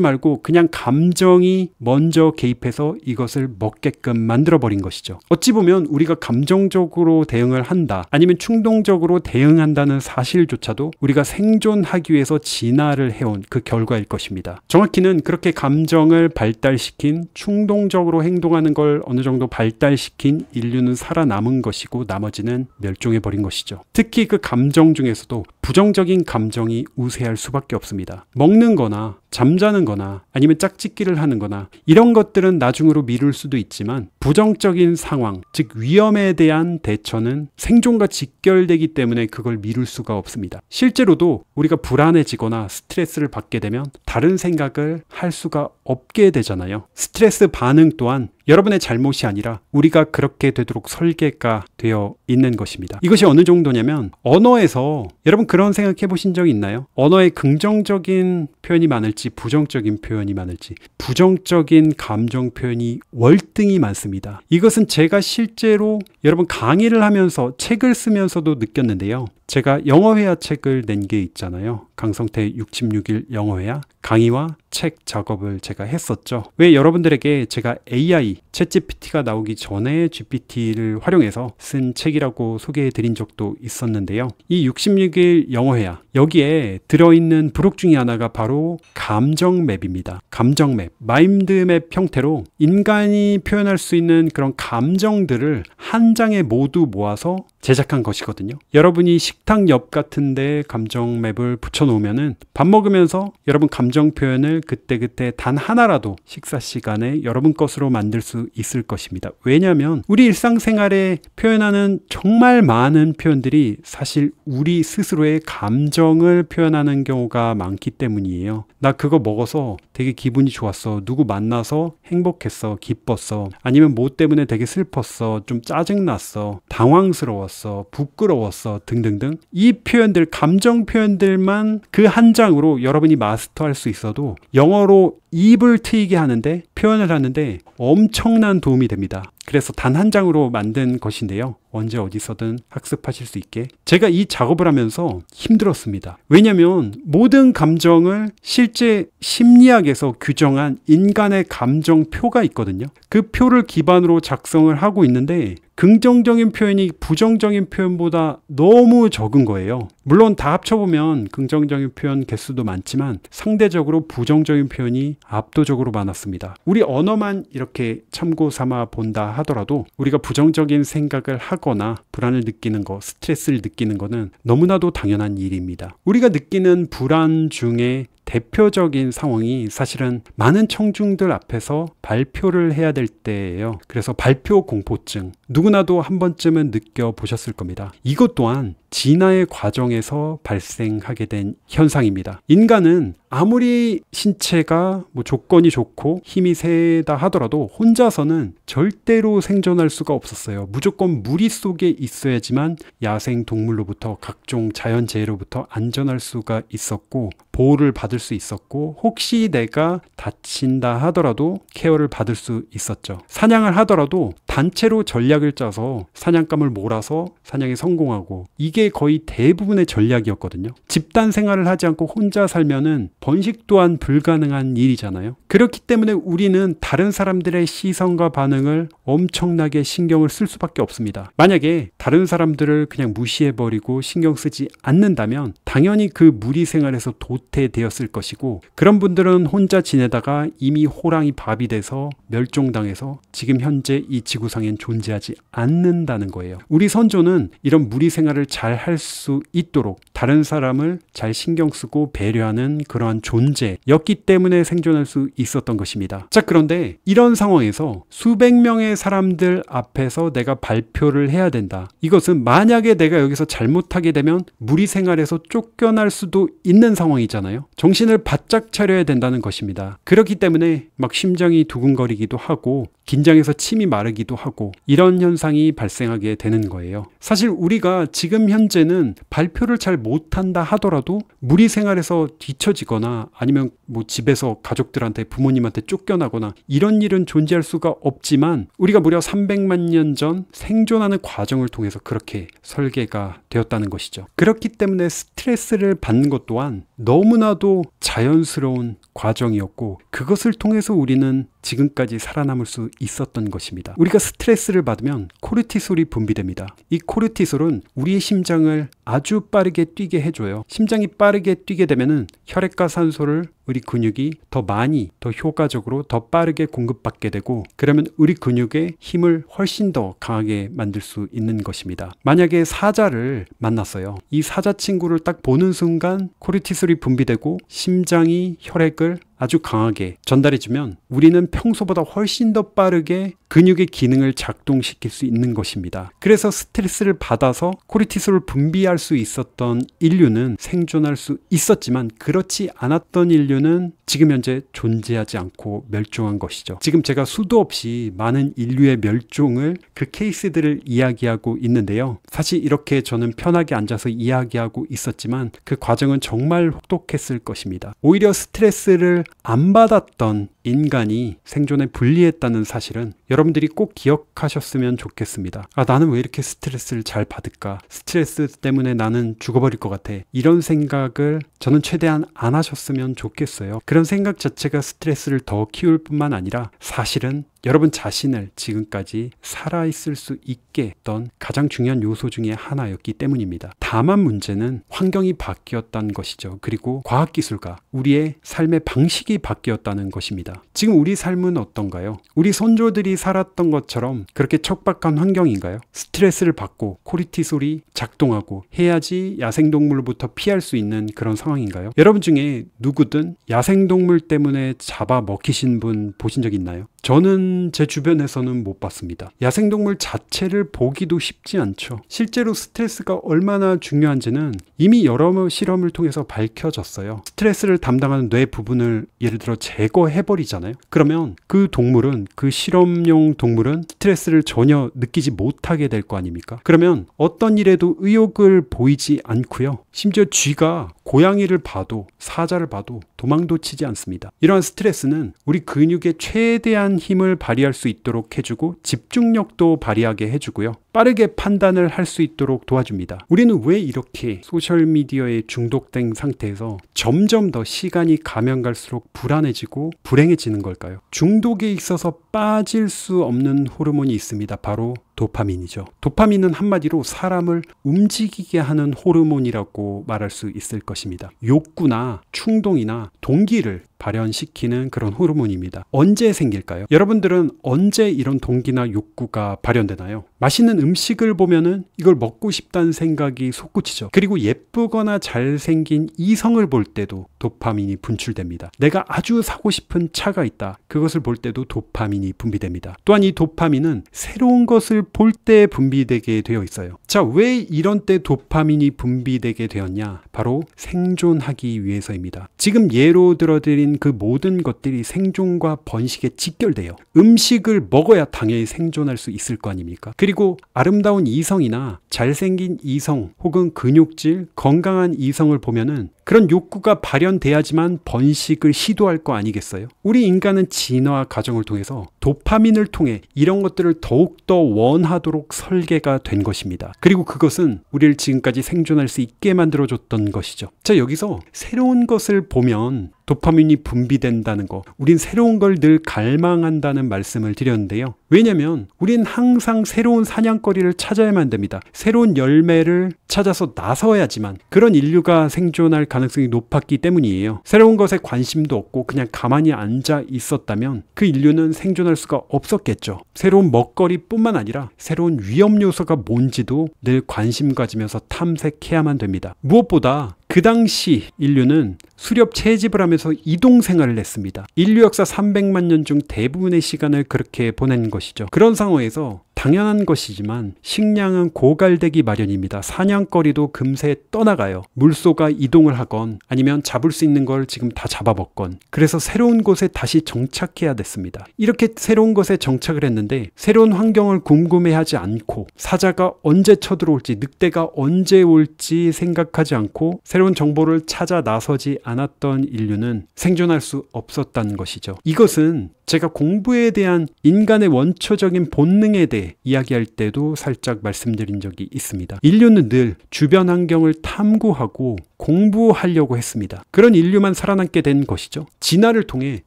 말고 그냥 감정이 먼저 개입해서 이것을 먹게끔 만들어버린 것이죠. 어찌 보면 우리가 감정적으로 대응을 한다, 아니면 충동적으로 대응한다는 사실조차도 우리가 생존하기 위해서 진화를 해온 그 결과일 것입니다. 정확히는 그렇게 감정을 발달시킨, 충동적으로 행동하는 걸 어느 정도 발달시킨 인류는 살아남은 것이고 나머지는 멸종해버린 것이죠. 특히 그 감정 중에서도 부정적인 감정이 우세할 수밖에 없습니다. 먹는 거나 잠자는 거나 아니면 짝짓기를 하는 거나 이런 것들은 나중으로 미룰 수도 있지만 부정적인 상황, 즉 위험에 대한 대처는 생존과 직결되기 때문에 그걸 미룰 수가 없습니다. 실제로도 우리가 불안해지거나 스트레스를 받게 되면 다른 생각을 할 수가 없게 되잖아요. 스트레스 반응 또한 여러분의 잘못이 아니라 우리가 그렇게 되도록 설계가 되어 있는 것입니다. 이것이 어느 정도냐면 언어에서 여러분 그런 생각해 보신 적 있나요? 언어에 긍정적인 표현이 많을지 부정적인 표현이 많을지, 부정적인 감정 표현이 월등히 많습니다. 이것은 제가 실제로 여러분 강의를 하면서 책을 쓰면서도 느꼈는데요. 제가 영어회화 책을 낸 게 있잖아요. 강성태 66일 영어회화 강의와 책 작업을 제가 했었죠. 왜 여러분들에게 제가 AI, 챗GPT가 나오기 전에 GPT를 활용해서 쓴 책이라고 소개해 드린 적도 있었는데요. 이 66일 영어회화 여기에 들어있는 부록 중에 하나가 바로 감정맵입니다. 감정맵, 마인드맵 형태로 인간이 표현할 수 있는 그런 감정들을 한 장에 모두 모아서 제작한 것이거든요. 여러분이 식탁 옆 같은 데 감정맵을 붙여놓으면은 밥 먹으면서 여러분 감정 표현을 그때그때 단 하나라도 식사 시간에 여러분 것으로 만들 수 있을 것입니다. 왜냐하면 우리 일상생활에 표현하는 정말 많은 표현들이 사실 우리 스스로의 감정을 표현하는 경우가 많기 때문이에요. 나 그거 먹어서 되게 기분이 좋았어. 누구 만나서 행복했어. 기뻤어. 아니면 뭐 때문에 되게 슬펐어. 좀 짜증났어. 당황스러웠어. 부끄러웠어. 등등등. 이 표현들, 감정 표현들만 그 한 장으로 여러분이 마스터할 수 있어도 영어로 입을 트이게 하는데, 표현을 하는데 엄청난 도움이 됩니다. 그래서 단 한 장으로 만든 것인데요. 언제 어디서든 학습하실 수 있게 제가 이 작업을 하면서 힘들었습니다. 왜냐하면 모든 감정을 실제 심리학에서 규정한 인간의 감정표가 있거든요. 그 표를 기반으로 작성을 하고 있는데 긍정적인 표현이 부정적인 표현보다 너무 적은 거예요. 물론 다 합쳐보면 긍정적인 표현 개수도 많지만 상대적으로 부정적인 표현이 압도적으로 많았습니다. 우리 언어만 이렇게 참고 삼아 본다 하더라도 우리가 부정적인 생각을 하거나 불안을 느끼는 거, 스트레스를 느끼는 거는 너무나도 당연한 일입니다. 우리가 느끼는 불안 중에 대표적인 상황이 사실은 많은 청중들 앞에서 발표를 해야 될 때예요. 그래서 발표 공포증, 누구나도 한 번쯤은 느껴보셨을 겁니다. 이것 또한 진화의 과정에서 발생하게 된 현상입니다. 인간은 아무리 신체가 조건이 좋고 힘이 세다 하더라도 혼자서는 절대로 생존할 수가 없었어요. 무조건 무리 속에 있어야지만 야생 동물로부터 각종 자연재해로부터 안전할 수가 있었고 보호를 받을 수 있었고 혹시 내가 다친다 하더라도 케어를 받을 수 있었죠. 사냥을 하더라도 단체로 전략을 짜서 사냥감을 몰아서 사냥에 성공하고 이게 거의 대부분의 전략이었거든요. 집단 생활을 하지 않고 혼자 살면은 번식 또한 불가능한 일이잖아요. 그렇기 때문에 우리는 다른 사람들의 시선과 반응을 엄청나게 신경을 쓸 수밖에 없습니다. 만약에 다른 사람들을 그냥 무시해버리고 신경 쓰지 않는다면 당연히 그 무리 생활에서 도태되었을 것이고 그런 분들은 혼자 지내다가 이미 호랑이 밥이 돼서 멸종당해서 지금 현재 이 지구상엔 존재하지 않는다는 거예요. 우리 선조는 이런 무리 생활을 잘 할 수 있도록 다른 사람을 잘 신경 쓰고 배려하는 그러한 존재였기 때문에 생존할 수 있었던 것입니다. 자, 그런데 이런 상황에서 수백 명의 사람들 앞에서 내가 발표를 해야 된다. 이것은 만약에 내가 여기서 잘못하게 되면 무리 생활에서 쫓겨날 수도 있는 상황이잖아요. 정신을 바짝 차려야 된다는 것입니다. 그렇기 때문에 막 심장이 두근거리기도 하고 긴장해서 침이 마르기도 하고 이런 현상이 발생하게 되는 거예요. 사실 우리가 지금 현재는 발표를 잘 못한다 하더라도 무리 생활에서 뒤처지거나 아니면 집에서 가족들한테 부모님한테 쫓겨나거나 이런 일은 존재할 수가 없지만 우리가 무려 300만 년 전 생존하는 과정을 통해서 그렇게 설계가 되었다는 것이죠. 그렇기 때문에 스트레스를 받는 것 또한 너무나도 자연스러운 과정이었고 그것을 통해서 우리는 지금까지 살아남을 수 있었던 것입니다. 우리가 스트레스를 받으면 코르티솔이 분비됩니다. 이 코르티솔은 우리의 심장을 아주 빠르게 뛰게 해줘요. 심장이 빠르게 뛰게 되면은 혈액과 산소를 우리 근육이 더 많이, 더 효과적으로, 더 빠르게 공급받게 되고, 그러면 우리 근육의 힘을 훨씬 더 강하게 만들 수 있는 것입니다. 만약에 사자를 만났어요. 이 사자 친구를 딱 보는 순간 코르티솔이 분비되고 심장이 혈액을 아주 강하게 전달해주면 우리는 평소보다 훨씬 더 빠르게 근육의 기능을 작동시킬 수 있는 것입니다. 그래서 스트레스를 받아서 코르티솔을 분비할 수 있었던 인류는 생존할 수 있었지만, 그렇지 않았던 인류는 지금 현재 존재하지 않고 멸종한 것이죠. 지금 제가 수도 없이 많은 인류의 멸종을, 그 케이스들을 이야기하고 있는데요. 사실 이렇게 저는 편하게 앉아서 이야기하고 있었지만 그 과정은 정말 혹독했을 것입니다. 오히려 스트레스를 안 받았던 인간이 생존에 불리했다는 사실은 여러분들이 꼭 기억하셨으면 좋겠습니다. 나는 왜 이렇게 스트레스를 잘 받을까? 스트레스 때문에 나는 죽어버릴 것 같아. 이런 생각을 저는 최대한 안 하셨으면 좋겠어요. 그런 생각 자체가 스트레스를 더 키울 뿐만 아니라 사실은 여러분 자신을 지금까지 살아있을 수 있게 했던 가장 중요한 요소 중에 하나였기 때문입니다. 다만 문제는 환경이 바뀌었다는 것이죠. 그리고 과학기술과 우리의 삶의 방식이 바뀌었다는 것입니다. 지금 우리 삶은 어떤가요? 우리 선조들이 살았던 것처럼 그렇게 척박한 환경인가요? 스트레스를 받고 코르티솔이 작동하고 해야지 야생동물로부터 피할 수 있는 그런 상황인가요? 여러분 중에 누구든 야생동물 때문에 잡아 먹히신 분 보신 적 있나요? 저는 제 주변에서는 못 봤습니다. 야생동물 자체를 보기도 쉽지 않죠. 실제로 스트레스가 얼마나 중요한지는 이미 여러 실험을 통해서 밝혀졌어요. 스트레스를 담당하는 뇌 부분을 예를 들어 제거해버리잖아요. 그러면 그 동물은, 그 실험용 동물은 스트레스를 전혀 느끼지 못하게 될 거 아닙니까? 그러면 어떤 일에도 의욕을 보이지 않고요. 심지어 쥐가 고양이를 봐도, 사자를 봐도 도망도 치지 않습니다. 이러한 스트레스는 우리 근육의 최대한 힘을 발휘할 수 있도록 해주고 집중력도 발휘하게 해주고요. 빠르게 판단을 할 수 있도록 도와줍니다. 우리는 왜 이렇게 소셜미디어에 중독된 상태에서 점점 더 시간이 가면 갈수록 불안해지고 불행해지는 걸까요? 중독에 있어서 빠질 수 없는 호르몬이 있습니다. 바로 도파민이죠. 도파민은 한마디로 사람을 움직이게 하는 호르몬이라고 말할 수 있을 것입니다. 욕구나 충동이나 동기를 발현시키는 그런 호르몬입니다. 언제 생길까요? 여러분들은 언제 이런 동기나 욕구가 발현되나요? 맛있는 음식을 보면은 이걸 먹고 싶다는 생각이 솟구치죠. 그리고 예쁘거나 잘생긴 이성을 볼 때도 도파민이 분출됩니다. 내가 아주 사고 싶은 차가 있다. 그것을 볼 때도 도파민이 분비됩니다. 또한 이 도파민은 새로운 것을 볼 때 분비되게 되어 있어요. 자, 왜 이런 때 도파민이 분비되게 되었냐? 바로 생존하기 위해서입니다. 지금 예로 들어드린 그 모든 것들이 생존과 번식에 직결돼요. 음식을 먹어야 당연히 생존할 수 있을 거 아닙니까? 그리고 아름다운 이성이나 잘생긴 이성 혹은 근육질, 건강한 이성을 보면은 그런 욕구가 발현돼야지만 번식을 시도할 거 아니겠어요? 우리 인간은 진화 과정을 통해서 도파민을 통해 이런 것들을 더욱더 원하도록 설계가 된 것입니다. 그리고 그것은 우리를 지금까지 생존할 수 있게 만들어줬던 것이죠. 자, 여기서 새로운 것을 보면 도파민이 분비된다는 거, 우린 새로운 걸 늘 갈망한다는 말씀을 드렸는데요. 왜냐면 우린 항상 새로운 사냥거리를 찾아야만 됩니다. 새로운 열매를 찾아서 나서야지만 그런 인류가 생존할 가능성이 높았기 때문이에요. 새로운 것에 관심도 없고 그냥 가만히 앉아 있었다면 그 인류는 생존할 수가 없었겠죠. 새로운 먹거리뿐만 아니라 새로운 위험 요소가 뭔지도 늘 관심 가지면서 탐색해야만 됩니다. 무엇보다 그 당시 인류는 수렵 채집을 하면서 이동 생활을 했습니다. 인류 역사 300만 년 중 대부분의 시간을 그렇게 보낸 것이죠. 그런 상황에서 당연한 것이지만 식량은 고갈되기 마련입니다. 사냥거리도 금세 떠나가요. 물소가 이동을 하건 아니면 잡을 수 있는 걸 지금 다 잡아먹건. 그래서 새로운 곳에 다시 정착해야 됐습니다. 이렇게 새로운 곳에 정착을 했는데 새로운 환경을 궁금해하지 않고 사자가 언제 쳐들어올지, 늑대가 언제 올지 생각하지 않고 새로운 정보를 찾아 나서지 않았던 인류는 생존할 수 없었다는 것이죠. 이것은 제가 공부에 대한 인간의 원초적인 본능에 대해 이야기할 때도 살짝 말씀드린 적이 있습니다. 인류는 늘 주변 환경을 탐구하고 공부하려고 했습니다. 그런 인류만 살아남게 된 것이죠. 진화를 통해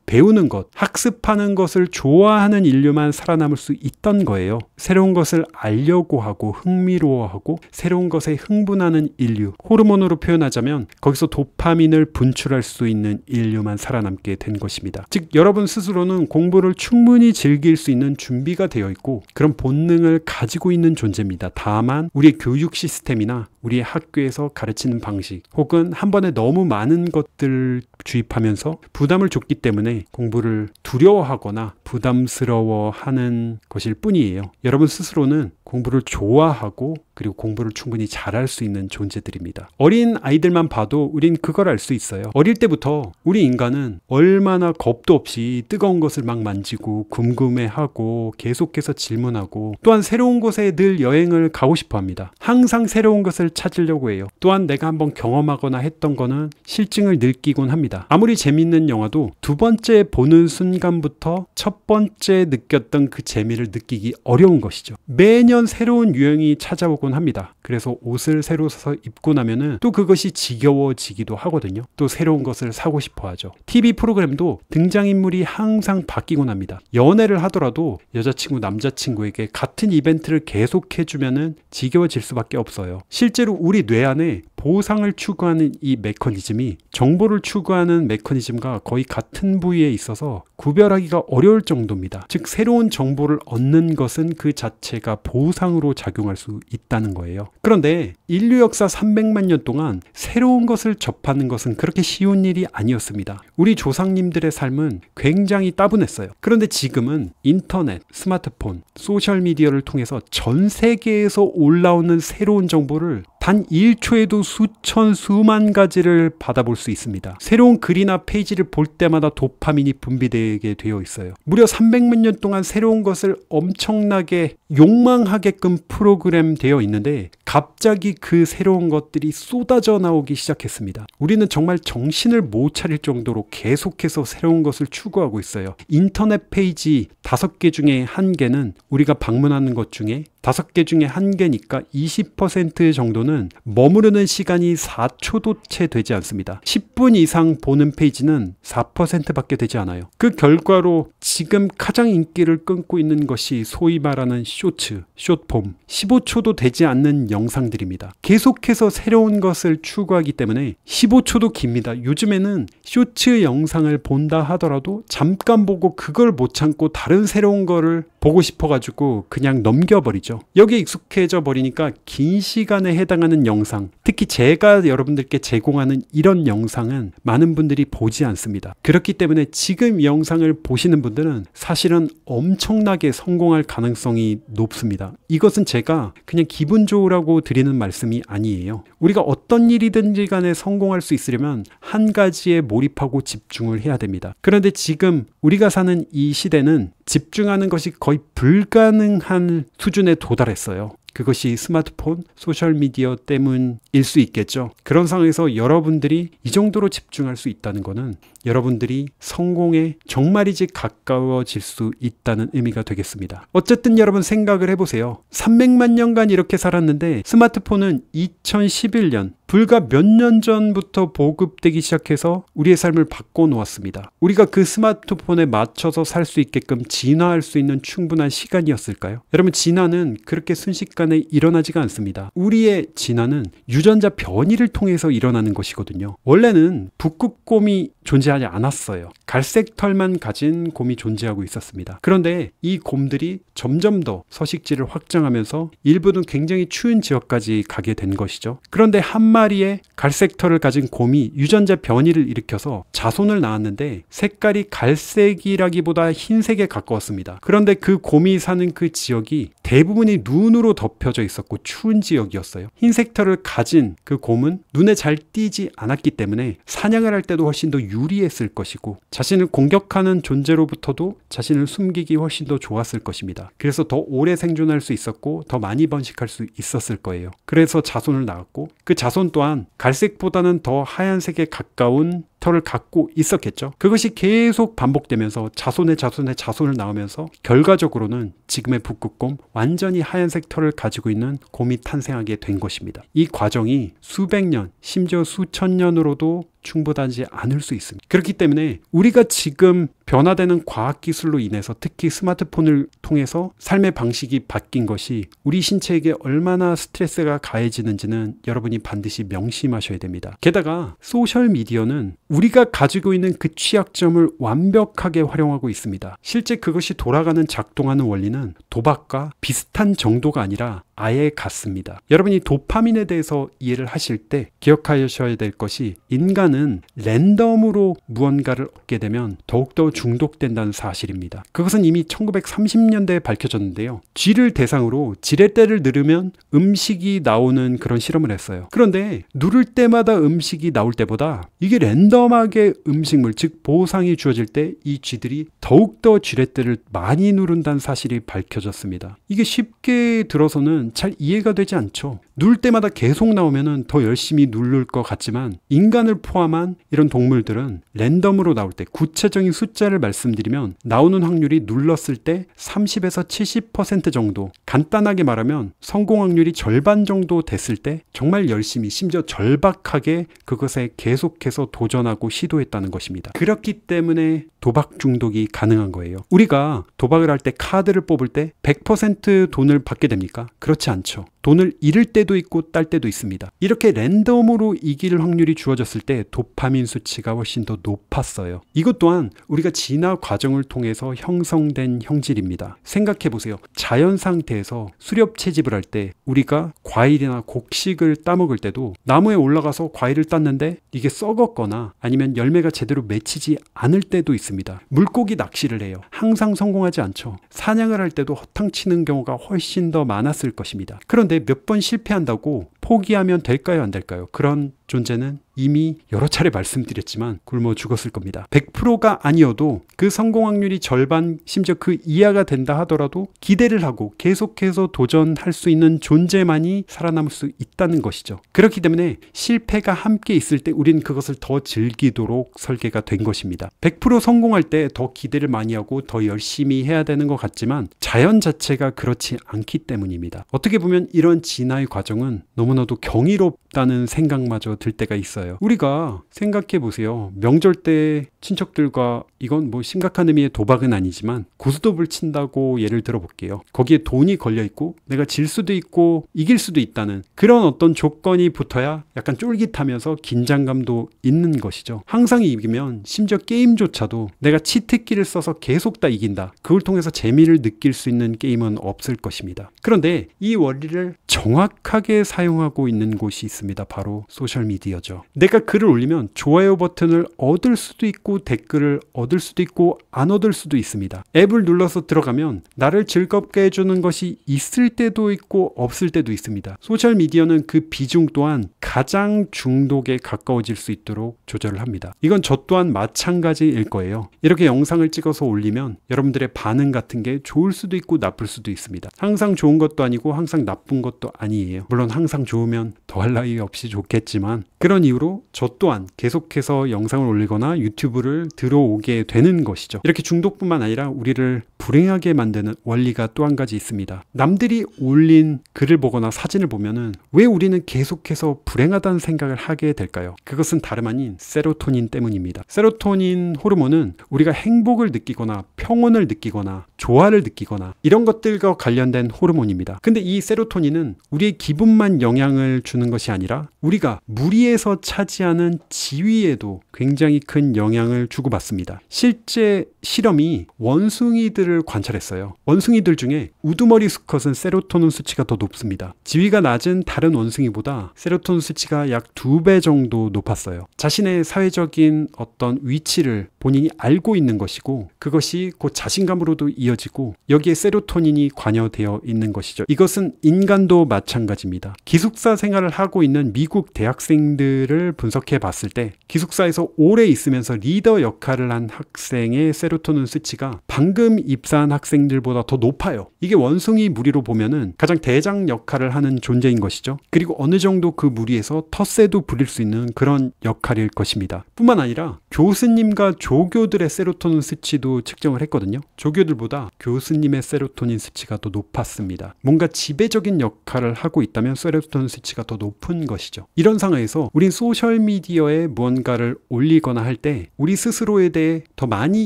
배우는 것, 학습하는 것을 좋아하는 인류만 살아남을 수 있던 거예요. 새로운 것을 알려고 하고 흥미로워하고 새로운 것에 흥분하는 인류, 호르몬으로 표현하자면 거기서 도파민을 분출할 수 있는 인류만 살아남게 된 것입니다. 즉 여러분 스스로는 공부를 충분히 즐길 수 있는 준비가 되어 있고 그런 본능을 가지고 있는 존재입니다. 다만 우리의 교육 시스템이나 우리의 학교에서 가르치는 방식 혹은 한 번에 너무 많은 것들을 주입하면서 부담을 줬기 때문에 공부를 두려워하거나 부담스러워하는 것일 뿐이에요. 여러분 스스로는 공부를 좋아하고 그리고 공부를 충분히 잘할 수 있는 존재들입니다. 어린 아이들만 봐도 우린 그걸 알 수 있어요. 어릴 때부터 우리 인간은 얼마나 겁도 없이 뜨거운 것을 막 만지고 궁금해하고 계속해서 질문하고 또한 새로운 곳에 늘 여행을 가고 싶어 합니다. 항상 새로운 것을 찾으려고 해요. 또한 내가 한번 경험하거나 했던 거는 실증을 느끼곤 합니다. 아무리 재밌는 영화도 두 번째 보는 순간부터 첫 번째 느꼈던 그 재미를 느끼기 어려운 것이죠. 매년 새로운 유행이 찾아오곤 합니다. 그래서 옷을 새로 사서 입고 나면은 또 그것이 지겨워지기도 하거든요. 또 새로운 것을 사고 싶어 하죠. TV 프로그램도 등장인물이 항상 바뀌곤 합니다. 연애를 하더라도 여자친구, 남자친구에게 같은 이벤트를 계속해주면은 지겨워질 수밖에 없어요. 실제로 우리 뇌 안에 보상을 추구하는 이 메커니즘이 정보를 추구하는 메커니즘과 거의 같은 부위에 있어서 구별하기가 어려울 정도입니다. 즉 새로운 정보를 얻는 것은 그 자체가 보상으로 작용할 수 있다는 거예요. 그런데 인류 역사 300만 년 동안 새로운 것을 접하는 것은 그렇게 쉬운 일이 아니었습니다. 우리 조상님들의 삶은 굉장히 따분했어요. 그런데 지금은 인터넷, 스마트폰, 소셜미디어를 통해서 전 세계에서 올라오는 새로운 정보를 단 1초에도 수천, 수만 가지를 받아볼 수 있습니다. 새로운 글이나 페이지를 볼 때마다 도파민이 분비되게 되어 있어요. 무려 300만 년 동안 새로운 것을 엄청나게 욕망하게끔 프로그램 되어 있는데 갑자기 그 새로운 것들이 쏟아져 나오기 시작했습니다. 우리는 정말 정신을 못 차릴 정도로 계속해서 새로운 것을 추구하고 있어요. 인터넷 페이지 5개 중에 1개는 우리가 방문하는 것 중에 5개 중에 1개니까 20% 정도는 머무르는 시간이 4초도 채 되지 않습니다. 10분 이상 보는 페이지는 4%밖에 되지 않아요. 그 결과로 지금 가장 인기를 끊고 있는 것이 소위 말하는 쇼츠, 숏폼, 15초도 되지 않는 영상들입니다. 계속해서 새로운 것을 추구하기 때문에 15초도 깁니다. 요즘에는 쇼츠 영상을 본다 하더라도 잠깐 보고 그걸 못 참고 다른 새로운 거를 보고 싶어가지고 그냥 넘겨버리죠. 여기에 익숙해져 버리니까 긴 시간에 해당하는 영상, 특히 제가 여러분들께 제공하는 이런 영상은 많은 분들이 보지 않습니다. 그렇기 때문에 지금 영상을 보시는 분들은 사실은 엄청나게 성공할 가능성이 높습니다. 이것은 제가 그냥 기분 좋으라고 드리는 말씀이 아니에요. 우리가 어떤 일이든지 간에 성공할 수 있으려면 한 가지에 몰입하고 집중을 해야 됩니다. 그런데 지금 우리가 사는 이 시대는 집중하는 것이 거의 불가능한 수준에 도달했어요. 그것이 스마트폰, 소셜미디어 때문일 수 있겠죠. 그런 상황에서 여러분들이 이 정도로 집중할 수 있다는 것은 여러분들이 성공에 정말이지 가까워질 수 있다는 의미가 되겠습니다. 어쨌든 여러분 생각을 해보세요. 300만 년간 이렇게 살았는데 스마트폰은 2011년 불과 몇 년 전부터 보급되기 시작해서 우리의 삶을 바꿔놓았습니다. 우리가 그 스마트폰에 맞춰서 살 수 있게끔 진화할 수 있는 충분한 시간이었을까요? 여러분 진화는 그렇게 순식간에 일어나지가 않습니다. 우리의 진화는 유전자 변이를 통해서 일어나는 것이거든요. 원래는 북극곰이 존재하지 않았어요. 갈색 털만 가진 곰이 존재하고 있었습니다. 그런데 이 곰들이 점점 더 서식지를 확장하면서 일부는 굉장히 추운 지역까지 가게 된 것이죠. 그런데 한 마리의 갈색 털을 가진 곰이 유전자 변이를 일으켜서 자손을 낳았는데 색깔이 갈색이라기보다 흰색에 가까웠습니다. 그런데 그 곰이 사는 그 지역이 대부분이 눈으로 덮여져 있었고 추운 지역이었어요. 흰색 털을 가진 그 곰은 눈에 잘 띄지 않았기 때문에 사냥을 할 때도 훨씬 더 유리했을 것이고 자신을 공격하는 존재로부터도 자신을 숨기기 훨씬 더 좋았을 것입니다. 그래서 더 오래 생존할 수 있었고 더 많이 번식할 수 있었을 거예요. 그래서 자손을 낳았고 그 자손 또한 갈색보다는 더 하얀색에 가까운 터를 갖고 있었겠죠. 그것이 계속 반복되면서 자손의 자손을 낳으면서 결과적으로는 지금의 북극곰, 완전히 하얀색 털을 가지고 있는 곰이 탄생하게 된 것입니다. 이 과정이 수백 년, 심지어 수천 년으로도 충분하지 않을 수 있습니다. 그렇기 때문에 우리가 지금 변화되는 과학기술로 인해서 특히 스마트폰을 통해서 삶의 방식이 바뀐 것이 우리 신체에게 얼마나 스트레스가 가해지는지는 여러분이 반드시 명심하셔야 됩니다. 게다가 소셜미디어는 우리가 가지고 있는 그 취약점을 완벽하게 활용하고 있습니다. 실제 그것이 돌아가는 작동하는 원리는 도박과 비슷한 정도가 아니라 아예 같습니다. 여러분이 도파민에 대해서 이해를 하실 때 기억하셔야 될 것이 인간은 랜덤으로 무언가를 얻게 되면 더욱더 중독된다는 사실입니다. 그것은 이미 1930년대에 밝혀졌는데요. 쥐를 대상으로 지렛대를 누르면 음식이 나오는 그런 실험을 했어요. 그런데 누를 때마다 음식이 나올 때보다 이게 랜덤하게 음식물, 즉 보상이 주어질 때 이 쥐들이 더욱더 지렛대를 많이 누른다는 사실이 밝혀졌습니다. 이게 쉽게 들어서는 잘 이해가 되지 않죠. 누를 때마다 계속 나오면 더 열심히 누를 것 같지만 인간을 포함한 이런 동물들은 랜덤으로 나올 때 구체적인 숫자를 말씀드리면 나오는 확률이 눌렀을 때 30에서 70% 정도, 간단하게 말하면 성공 확률이 절반 정도 됐을 때 정말 열심히 심지어 절박하게 그것에 계속해서 도전하고 시도했다는 것입니다. 그렇기 때문에 도박 중독이 가능한 거예요. 우리가 도박을 할 때 카드를 뽑을 때 100% 돈을 받게 됩니까? 그렇지 않죠. 돈을 잃을 때도 있고 딸 때도 있습니다. 이렇게 랜덤으로 이길 확률이 주어졌을 때 도파민 수치가 훨씬 더 높았어요. 이것 또한 우리가 진화 과정을 통해서 형성된 형질입니다. 생각해 보세요. 자연 상태에서 수렵 채집을 할 때 우리가 과일이나 곡식을 따먹을 때도 나무에 올라가서 과일을 땄는데 이게 썩었거나 아니면 열매가 제대로 맺히지 않을 때도 있습니다. 물고기 낚시를 해요. 항상 성공하지 않죠. 사냥을 할 때도 허탕치는 경우가 훨씬 더 많았을 것입니다. 그런데 몇 번 실패한다고 포기하면 될까요? 안 될까요? 그런 존재는 이미 여러 차례 말씀드렸지만 굶어 죽었을 겁니다. 100%가 아니어도 그 성공 확률이 절반, 심지어 그 이하가 된다 하더라도 기대를 하고 계속해서 도전할 수 있는 존재만이 살아남을 수 있다는 것이죠. 그렇기 때문에 실패가 함께 있을 때 우리는 그것을 더 즐기도록 설계가 된 것입니다. 100% 성공할 때 더 기대를 많이 하고 더 열심히 해야 되는 것 같지만 자연 자체가 그렇지 않기 때문입니다. 어떻게 보면 이런 진화의 과정은 너무나도 경이롭다는 생각마저 들 때가 있어요. 우리가 생각해 보세요. 명절 때 친척들과, 이건 뭐 심각한 의미의 도박은 아니지만 고스톱을 친다고 예를 들어 볼게요. 거기에 돈이 걸려 있고 내가 질 수도 있고 이길 수도 있다는 그런 어떤 조건이 붙어야 약간 쫄깃하면서 긴장감도 있는 것이죠. 항상 이기면 심지어 게임조차도 내가 치트키를 써서 계속 다 이긴다, 그걸 통해서 재미를 느낄 수 있는 게임은 없을 것입니다. 그런데 이 원리를 정확하게 사용하고 있는 곳이 있습니다. 바로 소셜미디어죠. 내가 글을 올리면 좋아요 버튼을 얻을 수도 있고 댓글을 얻을 수도 있고 안 얻을 수도 있습니다. 앱을 눌러서 들어가면 나를 즐겁게 해주는 것이 있을 때도 있고 없을 때도 있습니다. 소셜미디어는 그 비중 또한 가장 중독에 가까워질 수 있도록 조절을 합니다. 이건 저 또한 마찬가지일 거예요. 이렇게 영상을 찍어서 올리면 여러분들의 반응 같은 게 좋을 수도 있고 나쁠 수도 있습니다. 항상 좋은 것도 아니고 항상 나쁜 것도 아니에요. 물론 항상 좋으면 더할 나위 없이 좋겠지만 그런 이유로 저 또한 계속해서 영상을 올리거나 유튜브를 들어오게 되는 것이죠. 이렇게 중독뿐만 아니라 우리를 불행하게 만드는 원리가 또 한 가지 있습니다. 남들이 올린 글을 보거나 사진을 보면은 왜 우리는 계속해서 불행하다는 생각을 하게 될까요? 그것은 다름 아닌 세로토닌 때문입니다. 세로토닌 호르몬은 우리가 행복을 느끼거나 평온을 느끼거나 조화를 느끼거나 이런 것들과 관련된 호르몬입니다. 근데 이 세로토닌은 우리의 기분만 영향을 주는 것이 아니라 우리가 무리에서 차지하는 지위에도 굉장히 큰 영향을 주고받습니다. 실제 실험이 원숭이들을 관찰했어요. 원숭이들 중에 우두머리 수컷은 세로토닌 수치가 더 높습니다. 지위가 낮은 다른 원숭이보다 세로토닌 수치가 약 2배 정도 높았어요. 자신의 사회적인 어떤 위치를 본인이 알고 있는 것이고 그것이 곧 자신감으로도 이어지고 여기에 세로토닌이 관여되어 있는 것이죠. 이것은 인간도 마찬가지입니다. 기숙사 생활을 하고 있는 미국 대학생들을 분석해 봤을 때 기숙사에서 오래 있으면서 리더 역할을 한 학생의 세로토닌 수치가 방금 입사한 학생들보다 더 높아요. 이게 원숭이 무리로 보면은 가장 대장 역할을 하는 존재인 것이죠. 그리고 어느 정도 그 무리에서 텃세도 부릴 수 있는 그런 역할일 것입니다. 뿐만 아니라 교수님과 조교들의 세로토닌 수치도 측정을 했거든요. 조교들보다 교수님의 세로토닌 수치가 더 높았습니다. 뭔가 지배적인 역할을 하고 있다면 세로토닌 수치가 더 높은 것이죠. 이런 상황에서 우린 소셜미디어에 무언가를 올리거나 할 때 우리 스스로에 대해 더 많이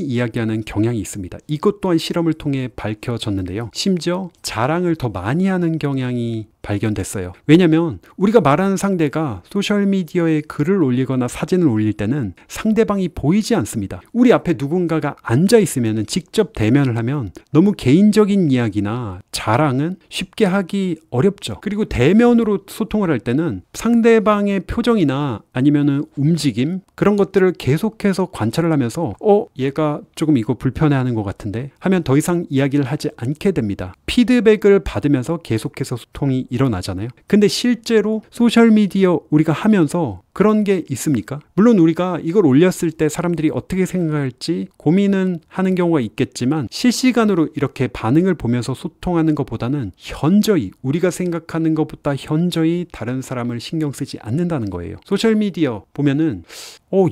이야기하는 경향이 있습니다. 이것 또한 실험을 통해 밝혀졌는데요. 심지어 자랑을 더 많이 하는 경향이 발견됐어요. 왜냐하면 우리가 말하는 상대가 소셜미디어에 글을 올리거나 사진을 올릴 때는 상대방이 보이지 않습니다. 우리 앞에 누군가가 앉아 있으면 직접 대면을 하면 너무 개인적인 이야기나 자랑은 쉽게 하기 어렵죠. 그리고 대면으로 소통을 할 때는 상대방의 표정이나 아니면은 움직임 그런 것들을 계속해서 관찰을 하면서 얘가 조금 이거 불편해하는 것 같은데 하면 더 이상 이야기를 하지 않게 됩니다. 피드백을 받으면서 계속해서 소통이 일어나잖아요. 근데 실제로 소셜미디어 우리가 하면서 그런 게 있습니까? 물론 우리가 이걸 올렸을 때 사람들이 어떻게 생각할지 고민은 하는 경우가 있겠지만 실시간으로 이렇게 반응을 보면서 소통하는 것보다는 현저히 우리가 생각하는 것보다 현저히 다른 사람을 신경 쓰지 않는다는 거예요. 소셜미디어 보면은